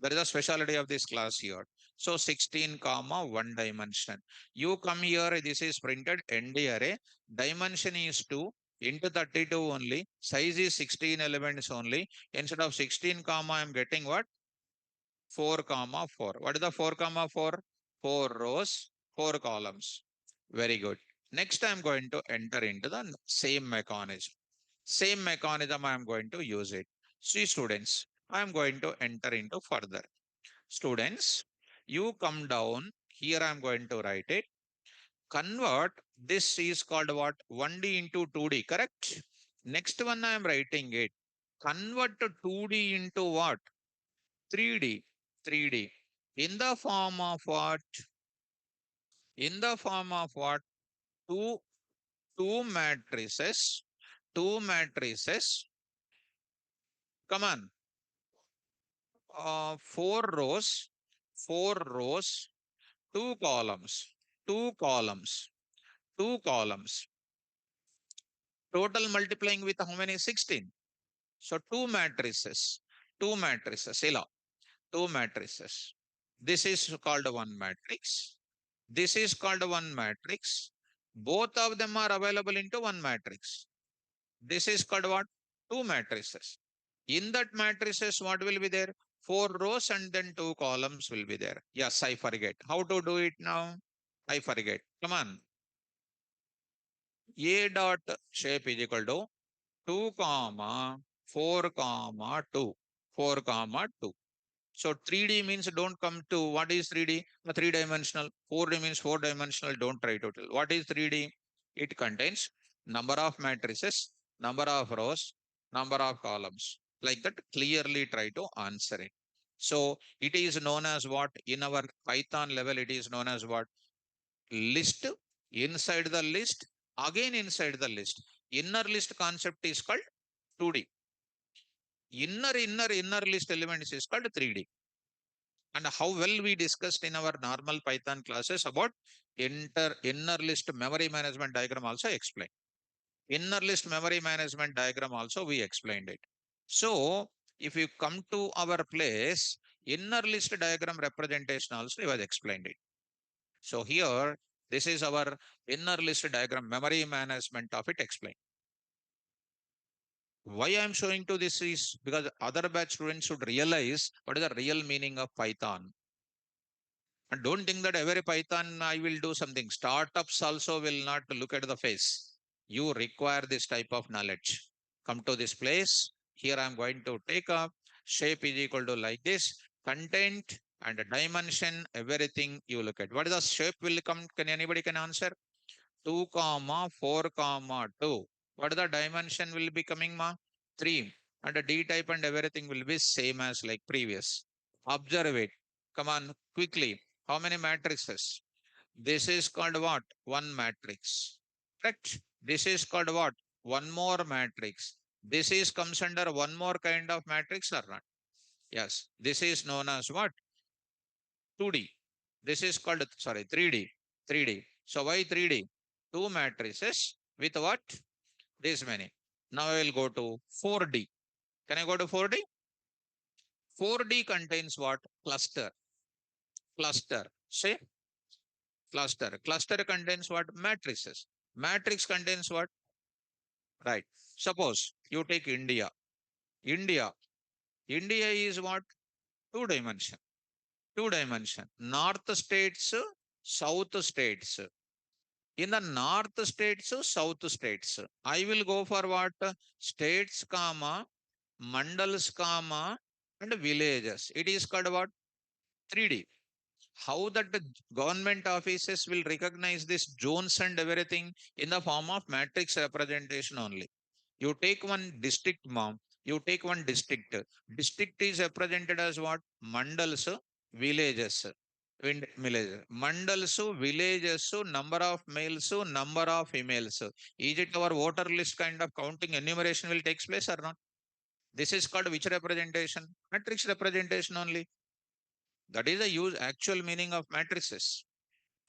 That is a specialty of this class here. So 16 comma 1 dimension. You come here, this is printed ND array. Dimension is 2 into 32 only. Size is 16 elements only. Instead of 16 comma, I am getting what? 4 comma 4. What is the 4 comma 4? 4 rows, 4 columns. Very good. Next, I am going to enter into the same mechanism. Same mechanism, I am going to use it. See students, I am going to enter into further. Students, you come down. Here I am going to write it. Convert, this is called what? 1D into 2D, correct? Next one I am writing it. Convert 2D into what? 3D. 3D. In the form of what? In the form of what? Two, two matrices. Two matrices. Come on. 4 rows. 4 rows. Two columns. Two columns. Two columns. Total multiplying with how many? 16. So two matrices. Two matrices. Ila. Two matrices. This is called one matrix. This is called one matrix. Both of them are available into one matrix. This is called what? Two matrices. In that matrices, what will be there? 4 rows and then 2 columns will be there. Yes, I forget. How to do it now? I forget. Come on. A dot shape is equal to 2 comma 4 comma 2. 4 comma 2. So 3D means don't come to what is 3D? The 3-dimensional. 4D means 4-dimensional. Don't try to tell. What is 3D? It contains number of matrices, number of rows, number of columns. Like that, clearly try to answer it. So it is known as what? In our Python level, it is known as what? List. Inside the list, again inside the list. Inner list concept is called 2D. Inner list elements is called 3D. And how well we discussed in our normal Python classes about inner list memory management diagram also explained. Inner list memory management diagram also we explained it. So if you come to our place, inner list diagram representation also was explained it. So here, this is our inner list diagram memory management of it explained. Why I am showing to this is because other batch students should realize what is the real meaning of Python. And don't think that every Python I will do something. Startups also will not look at the face. You require this type of knowledge. Come to this place. Here I am going to take up shape is equal to like this. Content and dimension, everything you look at. What is the shape will come? Can anybody can answer? 2 comma 4 comma 2. What is the dimension will be coming ma? 3. And the D type and everything will be same as like previous. Observe it. Come on quickly. How many matrices? This is called what? One matrix. Correct? This is called what? One more matrix. This is comes under one more kind of matrix or not? Yes. This is known as what? 2D. This is called, sorry, 3D. 3D. So why 3D? Two matrices with what? This many. Now I will go to 4D. Can I go to 4D? 4D contains what? Cluster. Cluster. Say cluster. Cluster contains what? Matrices. Matrix contains what? Right. Suppose you take India. India. India is what? Two dimension. Two dimension. North states, south states. In the north states, south states. I will go for what? States, comma, mandals, comma, and villages. It is called what? 3D. How that the government offices will recognize this zones and everything in the form of matrix representation only. You take one district, mom. You take one district. District is represented as what? Mandals, villages. Villages. Mandals, villages, number of males, number of females. Is it our voter list kind of counting enumeration will takes place or not? This is called which representation? Matrix representation only. That is the use actual meaning of matrices.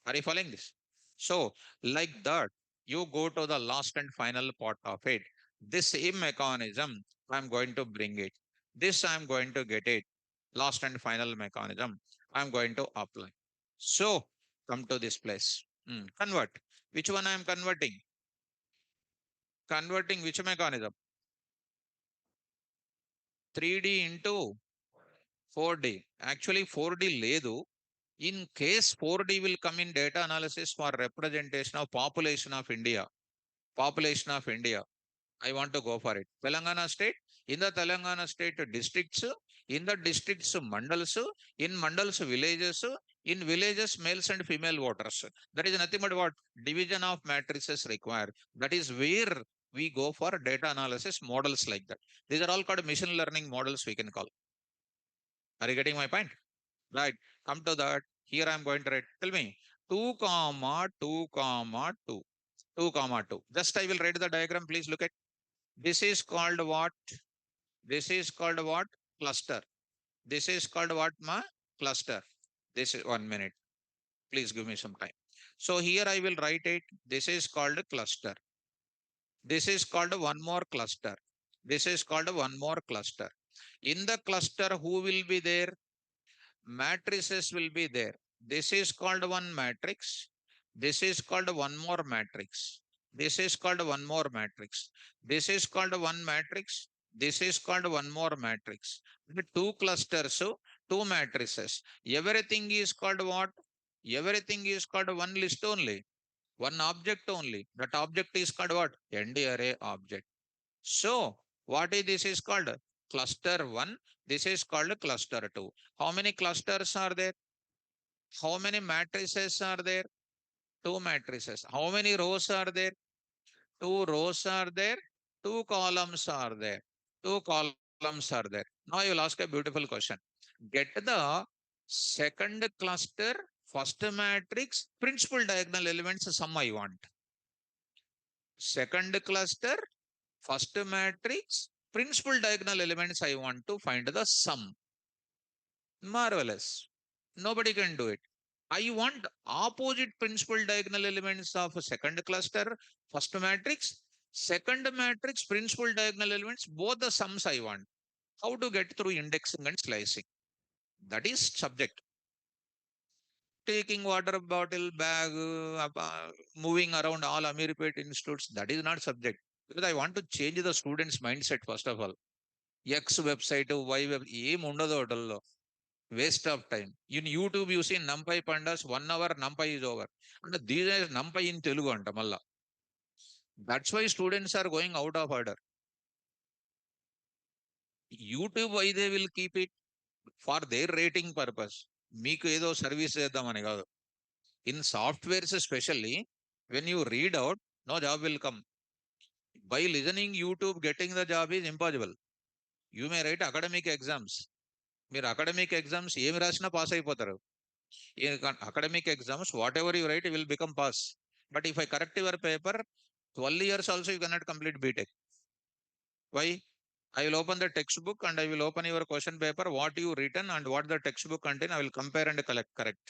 Are you following this? So, like that, you go to the last and final part of it. This same mechanism, I'm going to bring it. This I'm going to get it. Last and final mechanism, I'm going to apply. So, come to this place. Convert. Which one I'm converting? Converting which mechanism? 3D into 4D. Actually, 4D ledu. In case 4D will come in data analysis for representation of population of India. Population of India. I want to go for it. Telangana state, in the Telangana state districts, in the districts mandals, in mandals villages, in villages males and female voters. That is nothing but what? Division of matrices required. That is where we go for data analysis models like that. These are all called machine learning models we can call. Are you getting my point? Right. Come to that. Here I am going to write. Tell me 2 comma 2 comma 2. 2 comma 2. Just I will write the diagram. Please look at. This is called what? This is called what? Cluster. This is called what, ma? Cluster. This is 1 minute. Please give me some time. So here I will write it. This is called cluster. This is called one more cluster. This is called one more cluster. In the cluster, who will be there? Matrices will be there. This is called one matrix. This is called one more matrix. This is called one more matrix. This is called one matrix. This is called one more matrix. The two clusters, so two matrices. Everything is called what? Everything is called one list only. One object only. That object is called what? ND array object. So, what is this is called? Cluster 1. This is called cluster 2. How many clusters are there? How many matrices are there? Two matrices. How many rows are there? Two rows are there. Two columns are there. Two columns are there. Now you will ask a beautiful question. Get the second cluster, first matrix, principal diagonal elements sum I want. Second cluster, first matrix, principal diagonal elements I want to find the sum. Marvelous. Nobody can do it. I want opposite principal diagonal elements of a second cluster, first matrix, second matrix, principal diagonal elements, both the sums I want. How to get through indexing and slicing? That is subject. Taking water bottle, bag, moving around all Amiripet institutes, that is not subject. Because I want to change the student's mindset first of all. X website, Y web, ఏం ఉండదు వాటిల్లో. Waste of time. In YouTube, you see NumPy Pandas, 1 hour NumPy is over. And these are NumPy in Telugu anta malla. That's why students are going out of order. YouTube, why they will keep it? For their rating purpose. మీకు ఏదో service చేద్దామని కాదు. In softwares especially, when you read out, no job will come. By listening YouTube, getting the job is impossible. You may write academic exams. మీరు academic exams ఏమి రాసినా pass అయిపోతారు. Academic exams, whatever you write, you will become pass. But if I correct your paper, 12 years also you cannot complete BTech. Why? I will open the textbook and I will open your question paper, what you written and what the textbook contain, I will compare and correct.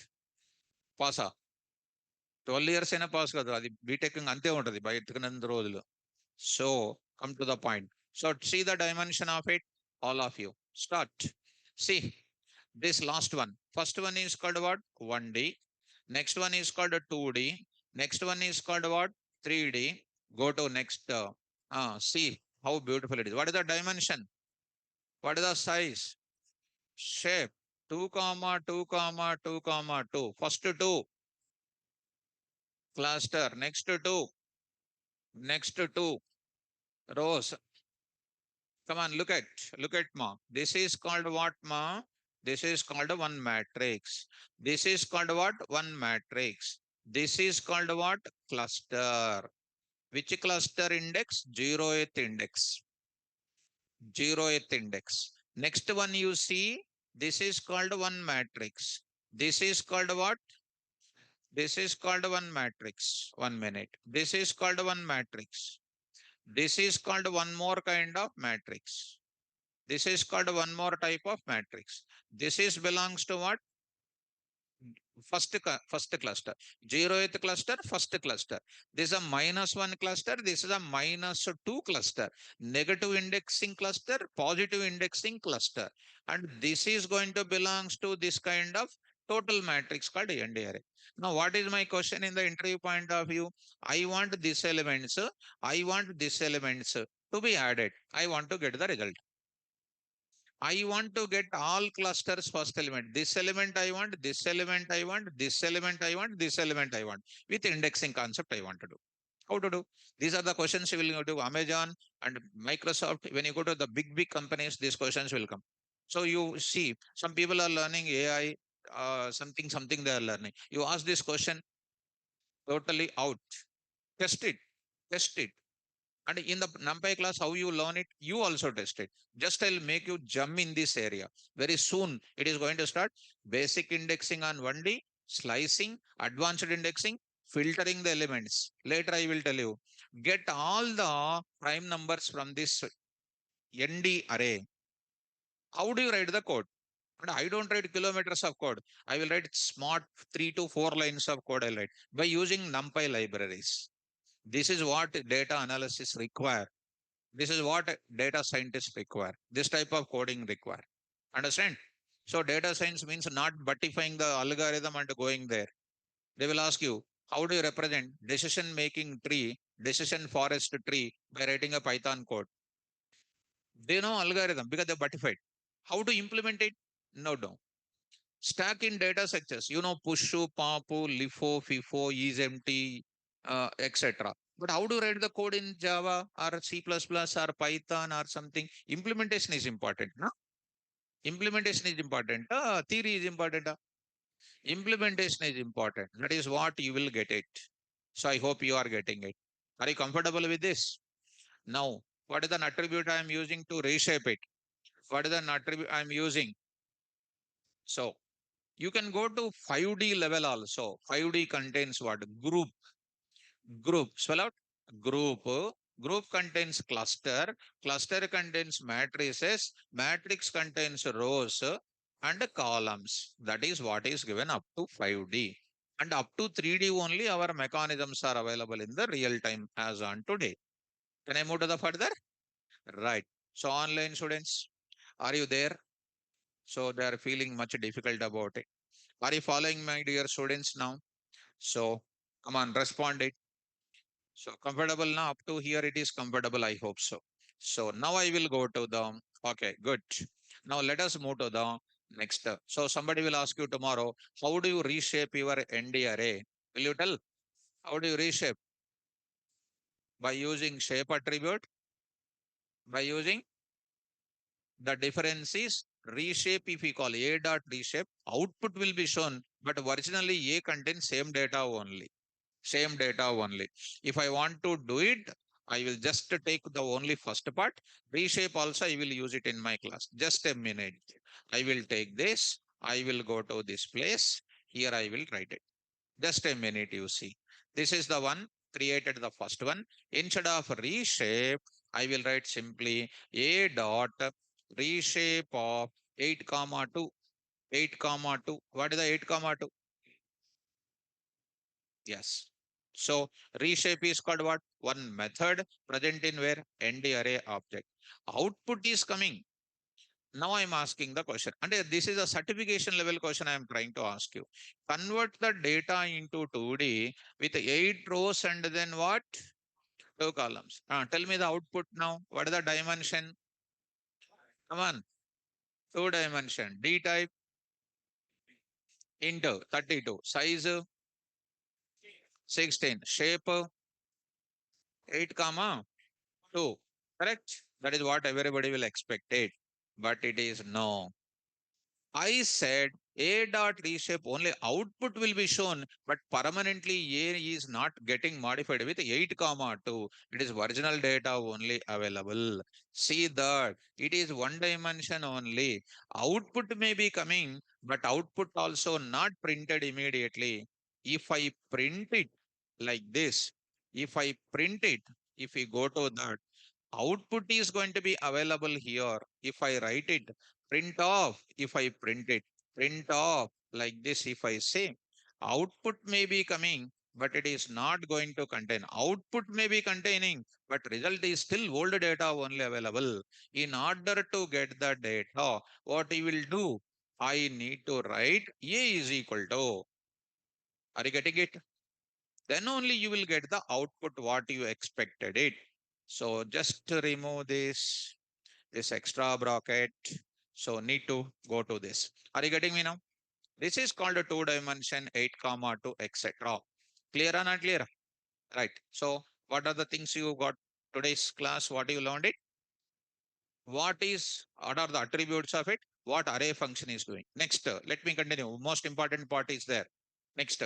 Pass. 12 years అయినా pass కాదు, అది BTech అంతే ఉంటుంది బయటకున్నంత రోజులు. So come to the point. So see the dimension of it, all of you. Start. See this last one. First one is called what? 1D. Next one is called 2D. Next one is called what? 3D, go to next, see how beautiful it is. What is the dimension? What is the size? Shape, 2 comma 2 comma 2 comma 2. First two, cluster, next two rows. Come on, look at ma. This is called what ma? This is called one matrix. This is called what? One matrix. This is called what? Cluster. Which cluster index? Zeroth index. Zeroth index. Next one you see, this is called one matrix. This is called what? This is called one matrix. 1 minute. This is called one matrix. This is called one more kind of matrix. This is called one more type of matrix. This is belongs to what? First cluster. Zeroth cluster, first cluster. This is a -1 cluster. This is a -2 cluster. Negative indexing cluster, positive indexing cluster. And this is going to belongs to this kind of total matrix called NDRA. Now, what is my question in the interview point of view? I want these elements. I want these elements to be added. I want to get the result. I want to get all clusters first element. This element I want, this element I want, this element I want, this element I want. With indexing concept I want to do. How to do? These are the questions you will go to Amazon and Microsoft. When you go to the big companies, these questions will come. So you see, some people are learning AI, something they are learning. You ask this question, totally out. Test it, test it. And in the NumPy class, how you learn it, you also test it. Just I'll make you jump in this area. Very soon, it is going to start basic indexing on 1D, slicing, advanced indexing, filtering the elements. Later, I will tell you. Get all the prime numbers from this ND array. How do you write the code? And I don't write kilometers of code. I will write smart 3 to 4 lines of code. I'll write by using NumPy libraries. This is what data analysis require. This is what data scientists require. This type of coding require. Understand? So data science means not buttifying the algorithm and going there. They will ask you, how do you represent decision making tree, decision forest tree by writing a Python code? They know algorithm because they buttified. How to implement it? No. Stack in data structures, pushu, popu, lifo, fifo, is empty, etc. But how to write the code in Java or C++ or Python or something? Implementation is important. No? Implementation is important. Theory is important. Implementation is important. That is what you will get it. So I hope you are getting it. Are you comfortable with this? Now, what is an attribute I am using to reshape it? What is an attribute I am using? So you can go to 5D level also. 5D contains what? Group. Spell out group. Group contains cluster. Cluster contains matrices. Matrix contains rows and columns. That is what is given up to 5D. And up to 3D only our mechanisms are available in the real time as on today. Can I move to the further? Right. So online students, are you there? So they are feeling much difficult about it. Are you following my dear students now? So come on, respond it. So comfortable now, up to here it is comfortable, I hope so. So now I will go to the, okay, good. Now let us move to the next. So somebody will ask you tomorrow, how do you reshape your ND array? Will you tell? How do you reshape? By using shape attribute, by using the difference is reshape. If we call A dot reshape, output will be shown, but originally A contains same data only. Same data only. If I want to do it, I will just take the only first part. Reshape also, I will use it in my class. Just a minute. I will take this. I will go to this place. Here I will write it. Just a minute, you see. This is the one created the first one. Instead of reshape, I will write simply A dot reshape of 8 comma 2. 8 comma 2. What is the 8 comma 2? Yes. So reshape is called what? One method present in where? ND array object. Output is coming. Now I'm asking the question. And this is a certification level question I am trying to ask you. Convert the data into 2D with 8 rows and then what? 2 columns. Tell me the output now. What is the dimension? Come on. 2 dimension. D type into 32. Size 16. Shape 8 comma 2. Correct? That is what everybody will expect it. But it is no. I said A dot reshape only output will be shown, but permanently A is not getting modified with 8 comma 2. It is original data only available. See that it is one dimension only. Output may be coming, but output also not printed immediately. If I print it like this, if I print it, if we go to that, output is going to be available here. If I write it, print off, if I print it, print off like this, if I say, output may be coming, but it is not going to contain. Output may be containing, but result is still old data only available. In order to get the data, what you will do? I need to write A is equal to. Are you getting it? Then only you will get the output what you expected it. So just to remove this extra bracket. So need to go to this. Are you getting me now? This is called a 2 dimension 8 comma 2 etc. Clear or not clear? Right. So what are the things you got today's class? What you learned it? What are the attributes of it? What array function is doing? Next, let me continue. Most important part is there. Next,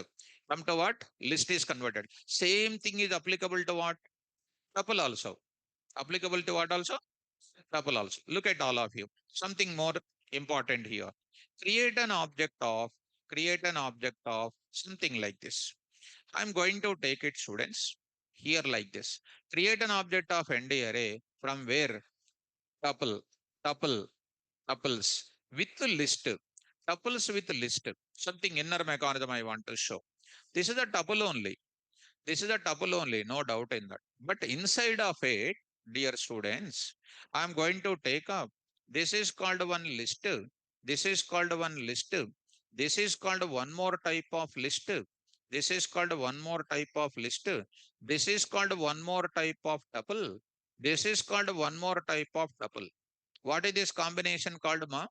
come to what? List is converted. Same thing is applicable to what? Tuple also. Applicable to what also? Tuple also. Look at all of you. Something more important here. Create an object of, create an object of something like this. I'm going to take it, students, here like this. Create an object of ND array from where? Tuple, tuple, tuples with list. Tuples with list. Something inner mechanism I want to show. This is a tuple only. This is a tuple only, no doubt in that. But inside of it, dear students, I'm going to take up. This is called one list. This is called one list. This is called one more type of list. This is called one more type of list. This is called one more type of tuple. This is called one more type of tuple. What is this combination called, ma?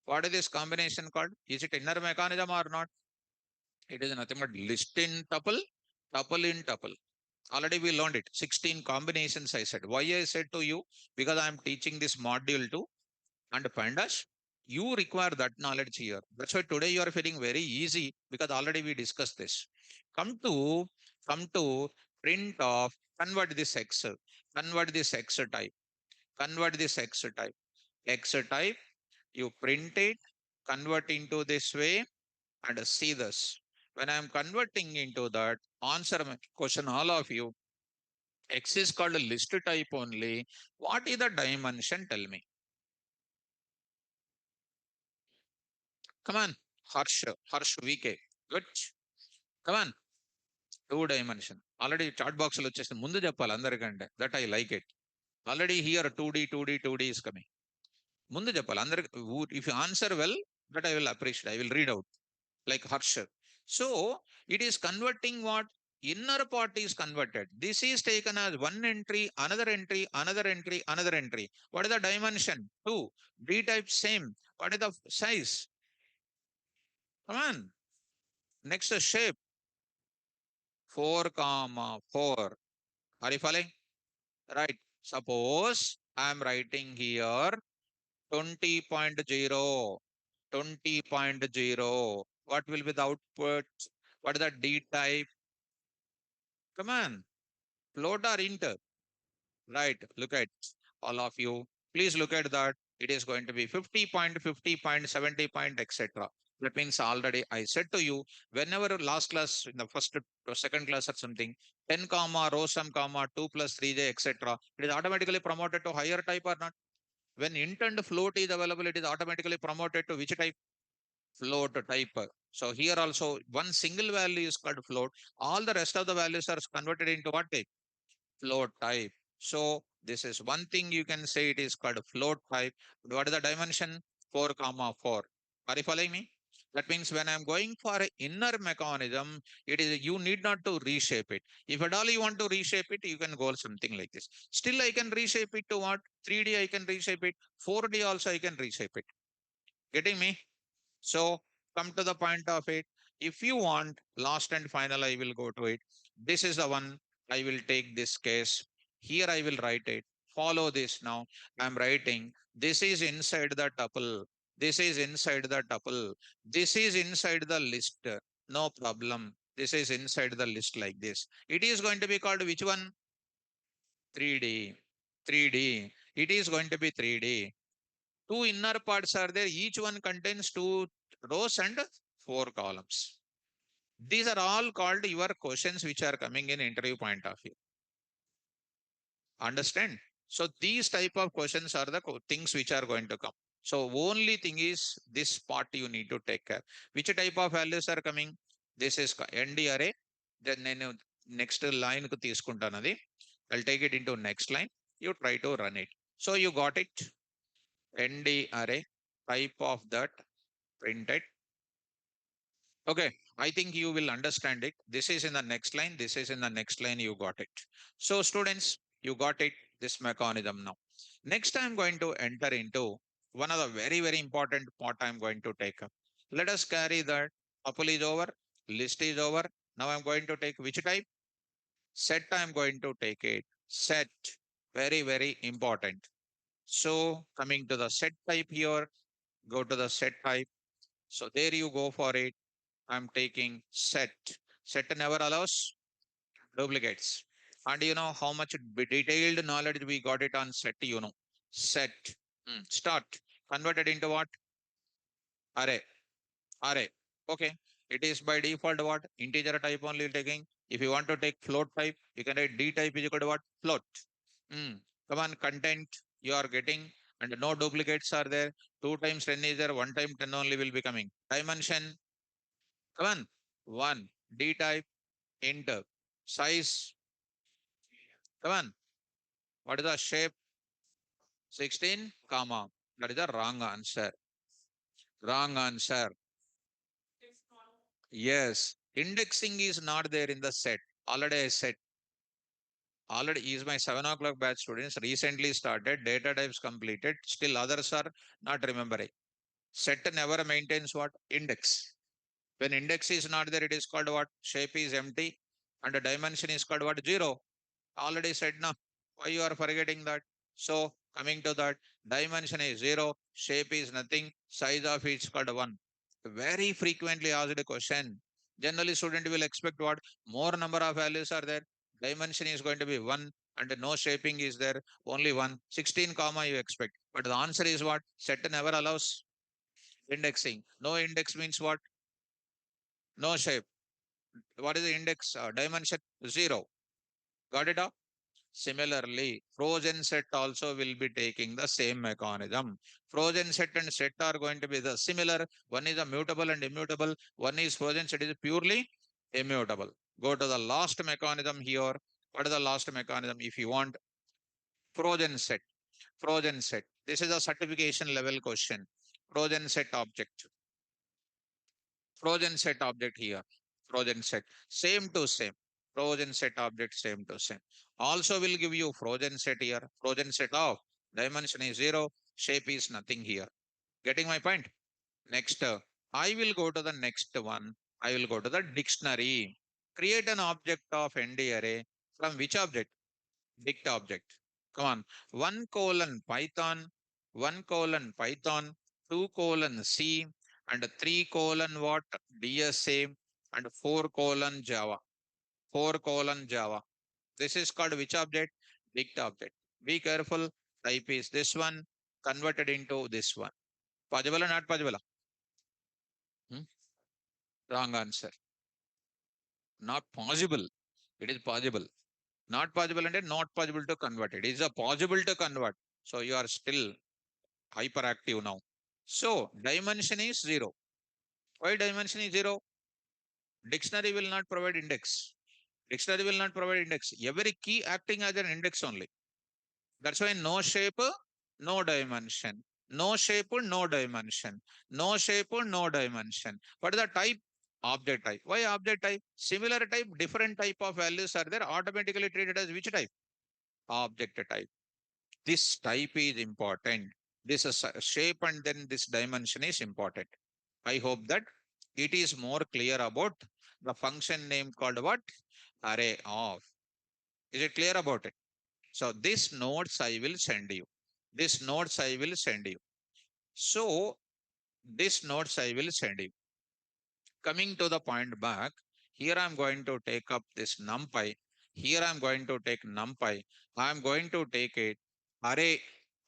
What is this combination called? Is it inner mechanism or not? It is nothing but list in tuple, tuple in tuple. Already we learned it. 16 combinations I said. Why I said to you? Because I am teaching this module to and pandas. You require that knowledge here. That's why today you are feeling very easy because already we discussed this. Come to come to print of convert this x, convert this x type, convert this x type, x type. You print it, convert into this way, and see this. When I am converting into that, answer my question, all of you. X is called a list type only. What is the dimension? Tell me. Come on. Harsh VK. Good. Come on. 2 dimension. Already chat box లో వచ్చేసి ముందు చెప్పాలి అందరికంటే that I like it already here 2D is coming. ముందు చెప్పాలి అందరికి. If you answer well that I will appreciate, I will read out like Harsha. So it is converting what? Inner part is converted. This is taken as one entry, another entry, another entry, another entry. What is the dimension? 2. D type same. What is the size? Come on. Next shape. 4 comma 4. Are you following? Right. Suppose I am writing here 20.0. 20.0. What will be the output? What is the D type? Come on. Float or int? Right. Look at all of you. Please look at that. It is going to be 50 point, 50 point, 70 point, etc. That means already I said to you, whenever last class, in the first or second class or something, 10 comma, row sum comma, 2 plus 3j, etc. It is automatically promoted to higher type or not? When int and float is available, it is automatically promoted to which type? Float type. So here also one single value is called float. All the rest of the values are converted into what type? Float type. So This is one thing you can say, it is called float type. What is the dimension? 4 comma 4. Are you following me? That means when I'm going for an inner mechanism, it is you need not to reshape it. If at all you want to reshape it, you can go something like this. Still, I can reshape it to what? 3D I can reshape it. 4D also I can reshape it. Getting me? So come to the point of it. If you want last and final, I will go to it. This is the one. I will take this case. Here I will write it. Follow this now. I'm writing. This is inside the tuple. This is inside the tuple. This is inside the list. No problem. This is inside the list like this. It is going to be called which one? 3D. 3D. It is going to be 3D. Two inner parts are there. Each one contains two rows and four columns. These are all called your questions which are coming in interview point of view. Understand? So these type of questions are the things which are going to come. So only thing is this part you need to take care. Which type of values are coming? This is ND array. Then నేను next line కు తీసుకుంటాను అది. I'll take it into next line. You try to run it. So you got it. ND array type of that printed. Okay, I think you will understand it. This is in the next line. This is in the next line. You got it. So students, you got it, this mechanism now. Next, I'm going to enter into one of the very, very important part I'm going to take up. Let us carry that. Tuple is over. List is over. Now I'm going to take which type? Set I'm going to take it. Set. Very, very important. So coming to the set type here, go to the set type. So there you go for it. I'm taking set. Set never allows duplicates. And you know how much detailed knowledge we got it on set, you know. Set. Start. Converted into what? Array. Array. Okay. It is by default what? Integer type only taking. If you want to take float type, you can write D type is equal to what? Float. Come on, content you are getting and no duplicates are there. 2 times 10 is there, 1 time 10 only will be coming. Dimension, come on, 1. D type, enter. Size, come on. What is the shape? 16, comma. That is the wrong answer. Wrong answer. Yes. Indexing is not there in the set. Already I said. Already is my 7 o'clock batch students recently started. Data types completed. Still others are not remembering. Set never maintains what? Index. When index is not there, it is called what? Shape is empty. And the dimension is called what? 0. Already said no. Why you are forgetting that? So coming to that, dimension is 0, shape is nothing, size of it is called 1. Very frequently asked question. Generally, student will expect what? More number of values are there. Dimension is going to be 1 and no shaping is there. Only 1. 16 comma you expect. But the answer is what? Set never allows indexing. No index means what? No shape. What is the index? Dimension 0. Got it up? Similarly, frozen set also will be taking the same mechanism. Frozen set and set are going to be the similar. One is a mutable and immutable. One is frozen set is purely immutable. Go to the last mechanism here. What is the last mechanism? If you want frozen set, frozen set. This is a certification level question. Frozen set object. Frozen set object here. Frozen set. Same to same. Frozen set object same to same. Also will give you frozen set here. Frozen set of dimension is 0. Shape is nothing here. Getting my point? Next, I will go to the next one. I will go to the dictionary. Create an object of ND array. From which object? Dict object. Come on. 1 colon Python, 1 colon Python, 2 colon C, and 3 colon what? DSA, and 4 colon Java. 4 colon Java. This is called which object? Dict object. Be careful. Type is this one, converted into this one. Possible or not possible? Hmm? Wrong answer. Not possible. It is possible. Not possible and not possible to convert. It is a possible to convert. So you are still hyperactive now. So dimension is 0. Why dimension is 0? Dictionary will not provide index. Dictionary will not provide index. Every key acting as an index only. That's why no shape, no dimension. No shape, no dimension. No shape, no dimension. What is the type? Object type. Why object type? Similar type, different type of values are there, automatically treated as which type? Object type. This type is important. This is shape and then this dimension is important. I hope that it is more clear about the function name called what? Array of. Is it clear about it? So this notes I will send you. This notes I will send you. So this notes I will send you. Coming to the point back, here I'm going to take up this NumPy. Here I'm going to take NumPy. I'm going to take it array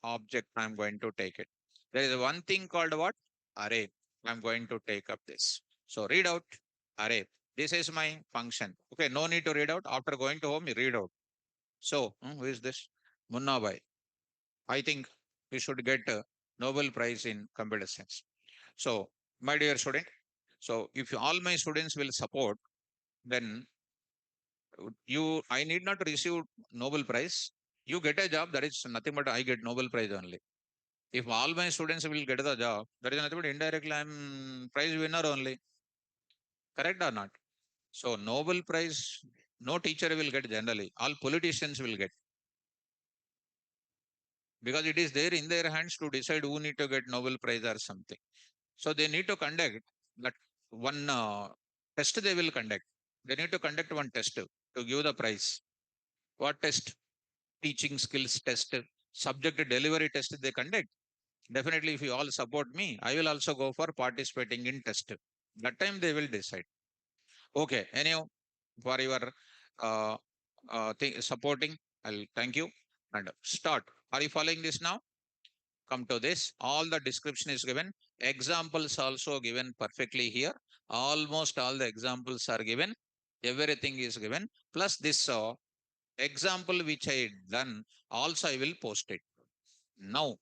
object. I'm going to take it. There is one thing called what? Array. I'm going to take up this. So read out array. This is my function. Okay, no need to read out. After going to home, you read out. So who is this? Munna Bhai. I think we should get a Nobel Prize in computer science. So, my dear student, so if all my students will support, then I need not receive Nobel Prize. You get a job, that is nothing but I get Nobel Prize only. If all my students will get the job, that is nothing but indirectly I'm prize winner only. Correct or not? So Nobel Prize, no teacher will get generally. All politicians will get because it is there in their hands to decide who need to get Nobel Prize or something. So they need to conduct that one test they will conduct. They need to conduct one test to give the prize. What test? Teaching skills test, subject delivery test they conduct. Definitely, if you all support me, I will also go for participating in test. That time they will decide. Okay, anyhow, for your uh, supporting, I'll thank you and start. Are you following this now? Come to this. All the description is given. Examples also given perfectly here. Almost all the examples are given. Everything is given. Plus this example which I done, also I will post it. Now,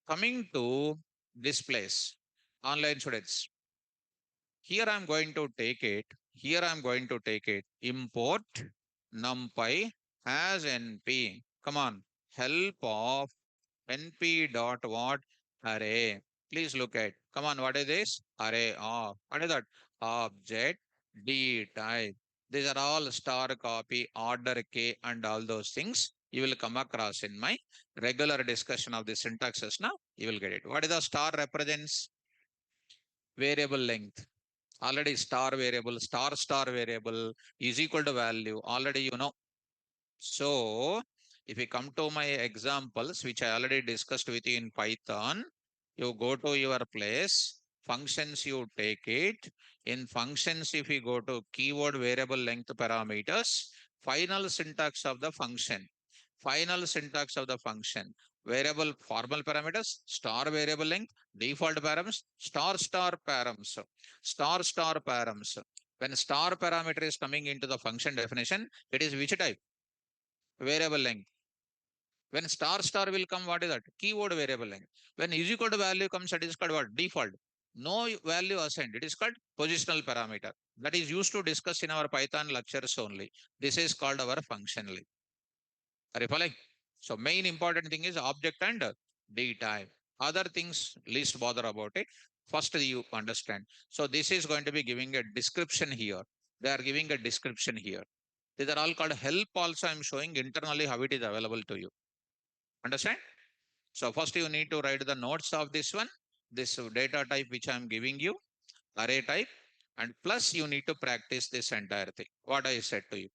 coming to this place, online students. Here I'm going to take it. Here I'm going to take it. Import NumPy as NP. Come on. Help of NP dot what? Array. Please look at. Come on, what is this? Array of. What is that? Object D type. These are all star copy, order K, and all those things you will come across in my regular discussion of the syntaxes. Now you will get it. What is the star represents? Variable length. Already star variable, star variable is equal to value. Already you know. So if we come to my examples, which I already discussed with you in Python, you go to your place, functions you take it. In functions, if you go to keyword variable length parameters, final syntax of the function, final syntax of the function, variable formal parameters, star variable length, default params, star params, star params. When star parameter is coming into the function definition, it is which type? Variable length. When star will come, what is that? Keyword variable length. When is equal to value comes, it is called what? Default. No value assigned. It is called positional parameter. That is used to discuss in our Python lectures only. This is called our function length. Are you following? So main important thing is object and D type. Other things least bother about it. First you understand. So this is going to be giving a description here. They are giving a description here. These are all called help. Also, I'm showing internally how it is available to you. Understand? So first you need to write the notes of this one, this data type which I'm giving you, array type, and plus you need to practice this entire thing. What I said to you.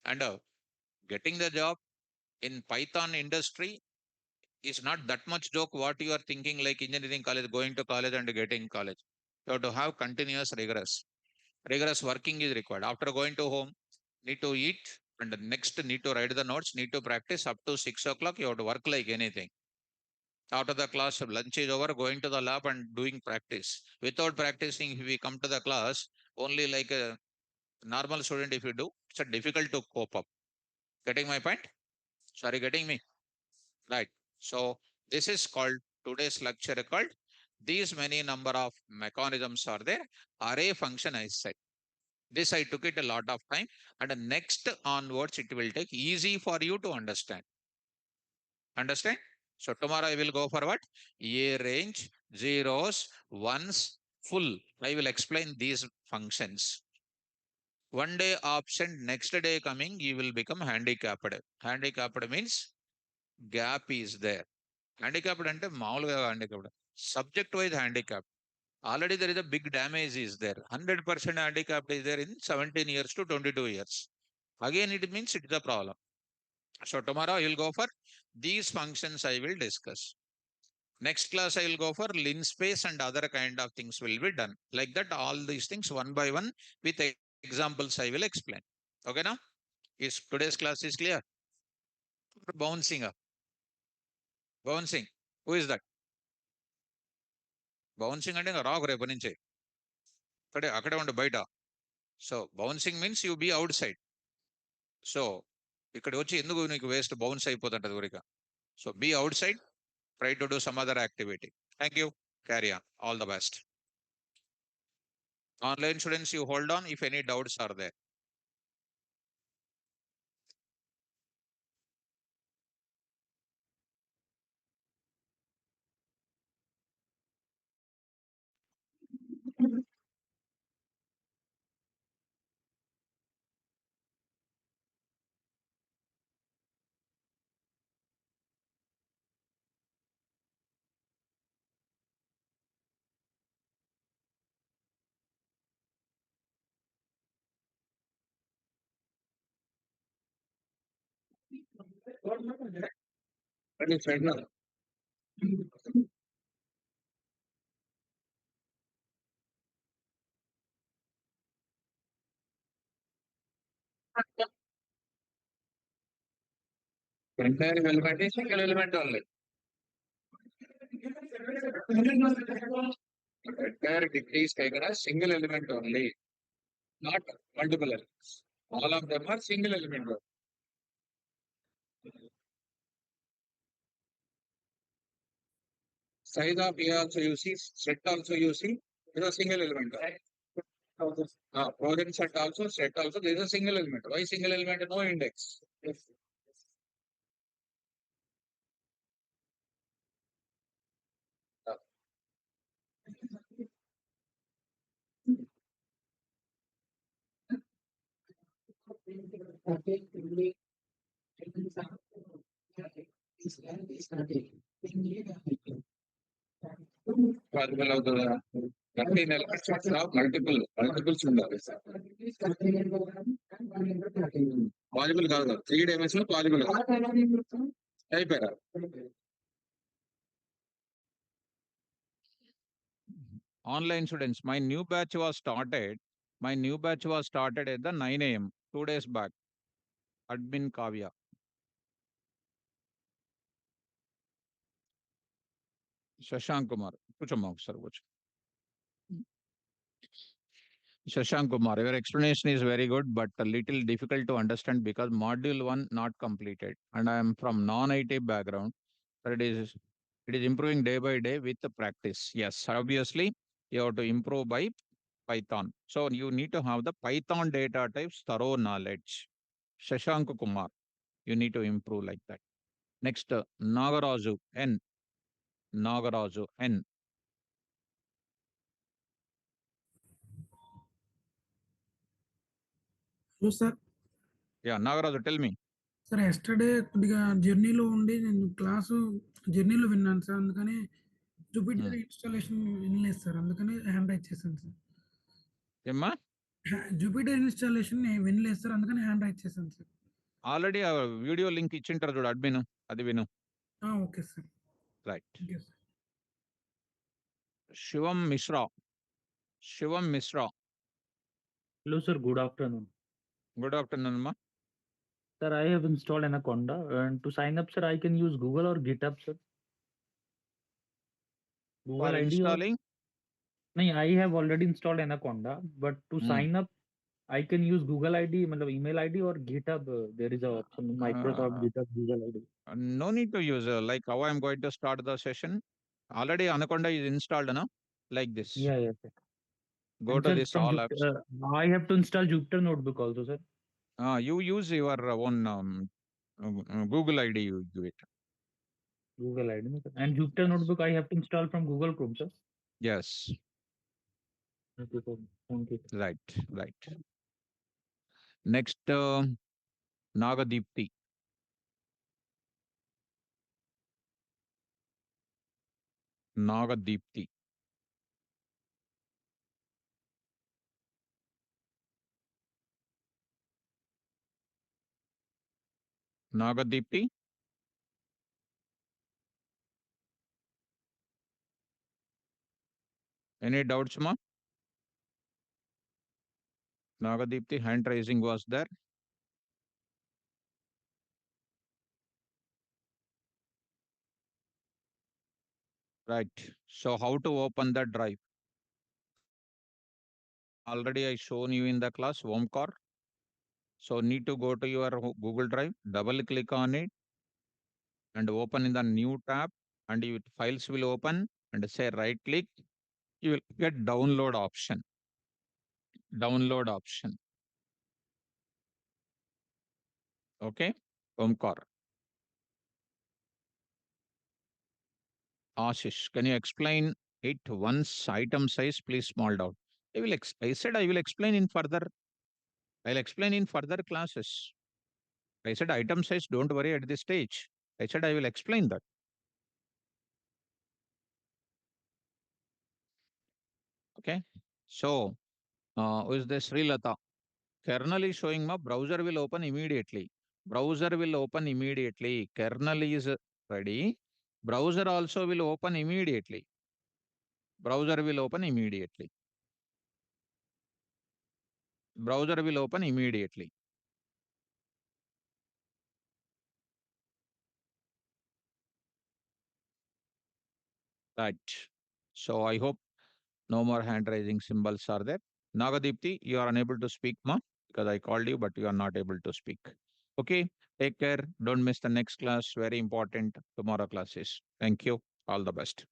And getting the job in Python industry is not that much joke what you are thinking like engineering college, going to college and getting college. You have to have continuous rigorous. Rigorous working is required. After going to home, need to eat and next need to write the notes, need to practice up to 6 o'clock. You have to work like anything. After the class, lunch is over, going to the lab and doing practice. Without practicing, if we come to the class, only like a normal student, if you do, it's a difficult to cope up. Getting my point? Sorry, getting me? Right. So this is called today's lecture called these many number of mechanisms are there. Array function I said. This I took it a lot of time and next onwards it will take easy for you to understand. Understand? So tomorrow I will go for what? A range, zeros, ones, full. I will explain these functions. One day absent, next day coming, you will become handicapped. Handicapped means gap is there. Handicapped ante మామూలుగా handicapped. Subject wise handicapped. Already there is a big damage is there. 100% handicapped is there in 17 years to 22 years. Again, it means it is a problem. So tomorrow I will go for these functions I will discuss. Next class I will go for linspace and other kind of things will be done. Like that, all these things one by one with examples I will explain. Okay now? Is today's class is clear? Bouncing up. Bouncing. Who is that? Bouncing అంటే ఇంకా రాకు రేపు నుంచి అక్కడే ఉండు బయట. So bouncing means you be outside. So ఇక్కడ వచ్చి ఎందుకు నీకు వేస్ట్ బౌన్స్ అయిపోతుంటది ఊరిక. So be outside, try to do some other activity. Thank you. Carry on. All the best. Online students, you hold on if any doubts are there. Entire element is single element only. Entire degree is taken as single element only, not multiple elements. All of them are single element only. Size of A also you see, set also you see, is a single element. Project set also, there is a single element. Why single element? No index. Yes. Possible of the 13 elements of multiples ఉండాలి. Possible కాదు, 3 dimension possible అయిపోయారు. Online students, my new batch was started at the 9 a.m. 2 days back. Admin Kavya. Shashank Kumar. కూర్చోమ్మా ఒకసారి కూర్చో. Shashank Kumar, your explanation is very good, but a little difficult to understand because module 1 not completed. And I am from non-IT background. But it is improving day by day with the practice. Yes, obviously, you have to improve by Python. So you need to have the Python data types thorough knowledge. Shashank Kumar, you need to improve like that. Next, Nagaraju N. Nagaraju N. Hello, sir. Yeah, Nagaraju, tell me. Sir yesterday కొద్దిగా జర్నీలో ఉండి నేను class జర్నీలో విన్నాను sir, అందుకని Jupiter installation వినలేదు sir, అందుకని hand raise చేశాను సార్. ఏమ్మా? జూపిటర్ ఇన్స్టాలేషన్ వినలేదు సార్, అందుకని హ్యాండ్ రైజ్ చేశాను సార్. ఆల్రెడీ ఆ వీడియో లింక్ ఇచ్చింటారు చూడు అడ్మిన్, అది విను. Okay sir. Right. Shivam Mishra. Shivam Mishra. Hello, sir. Good afternoon. Good afternoon, ma. Sir, I have installed Anaconda, and to sign up, sir, I can use Google or GitHub, sir. Google For ID installing? No, I have already installed Anaconda, but to sign up, I can use Google ID, email ID or GitHub. There is a option Microsoft GitHub Google ID. No need to use like how I'm going to start the session. Already Anaconda is installed, no? Like this. Yeah, yeah, sir. Go And to sir, this from all apps. I have to install Jupyter Notebook also, sir. You use your own Google ID, you give it. Google ID. And Jupyter Notebook I have to install from Google Chrome, sir. Yes. Okay, sir. Thank you. Right. Right. Next, Nagadipti. Nagadipti. Nagadipti. Any doubts, ma? Nagadipti, hand raising was there. Right. So how to open the drive? Already I shown you in the class, Omkar. So need to go to your Google Drive, double click on it and open in the new tab, and your files will open, and say right click, you will get download option. Download option. Okay. Omkar. Ashish, can you explain it once? Item size, please small down. I said I will explain in further. I'll explain in further classes. I said item size, don't worry at this stage. I said I will explain that. Okay. So, who is this Srilata? Kernel is showing my browser will open immediately. Browser will open immediately. Kernel is ready. Browser also will open immediately. Browser will open immediately. Browser will open immediately. Right. So I hope no more hand raising symbols are there. Nagadipti, you are unable to speak, ma, because I called you, but you are not able to speak. Okay. Take care. Don't miss the next class. Very important tomorrow classes. Thank you. All the best.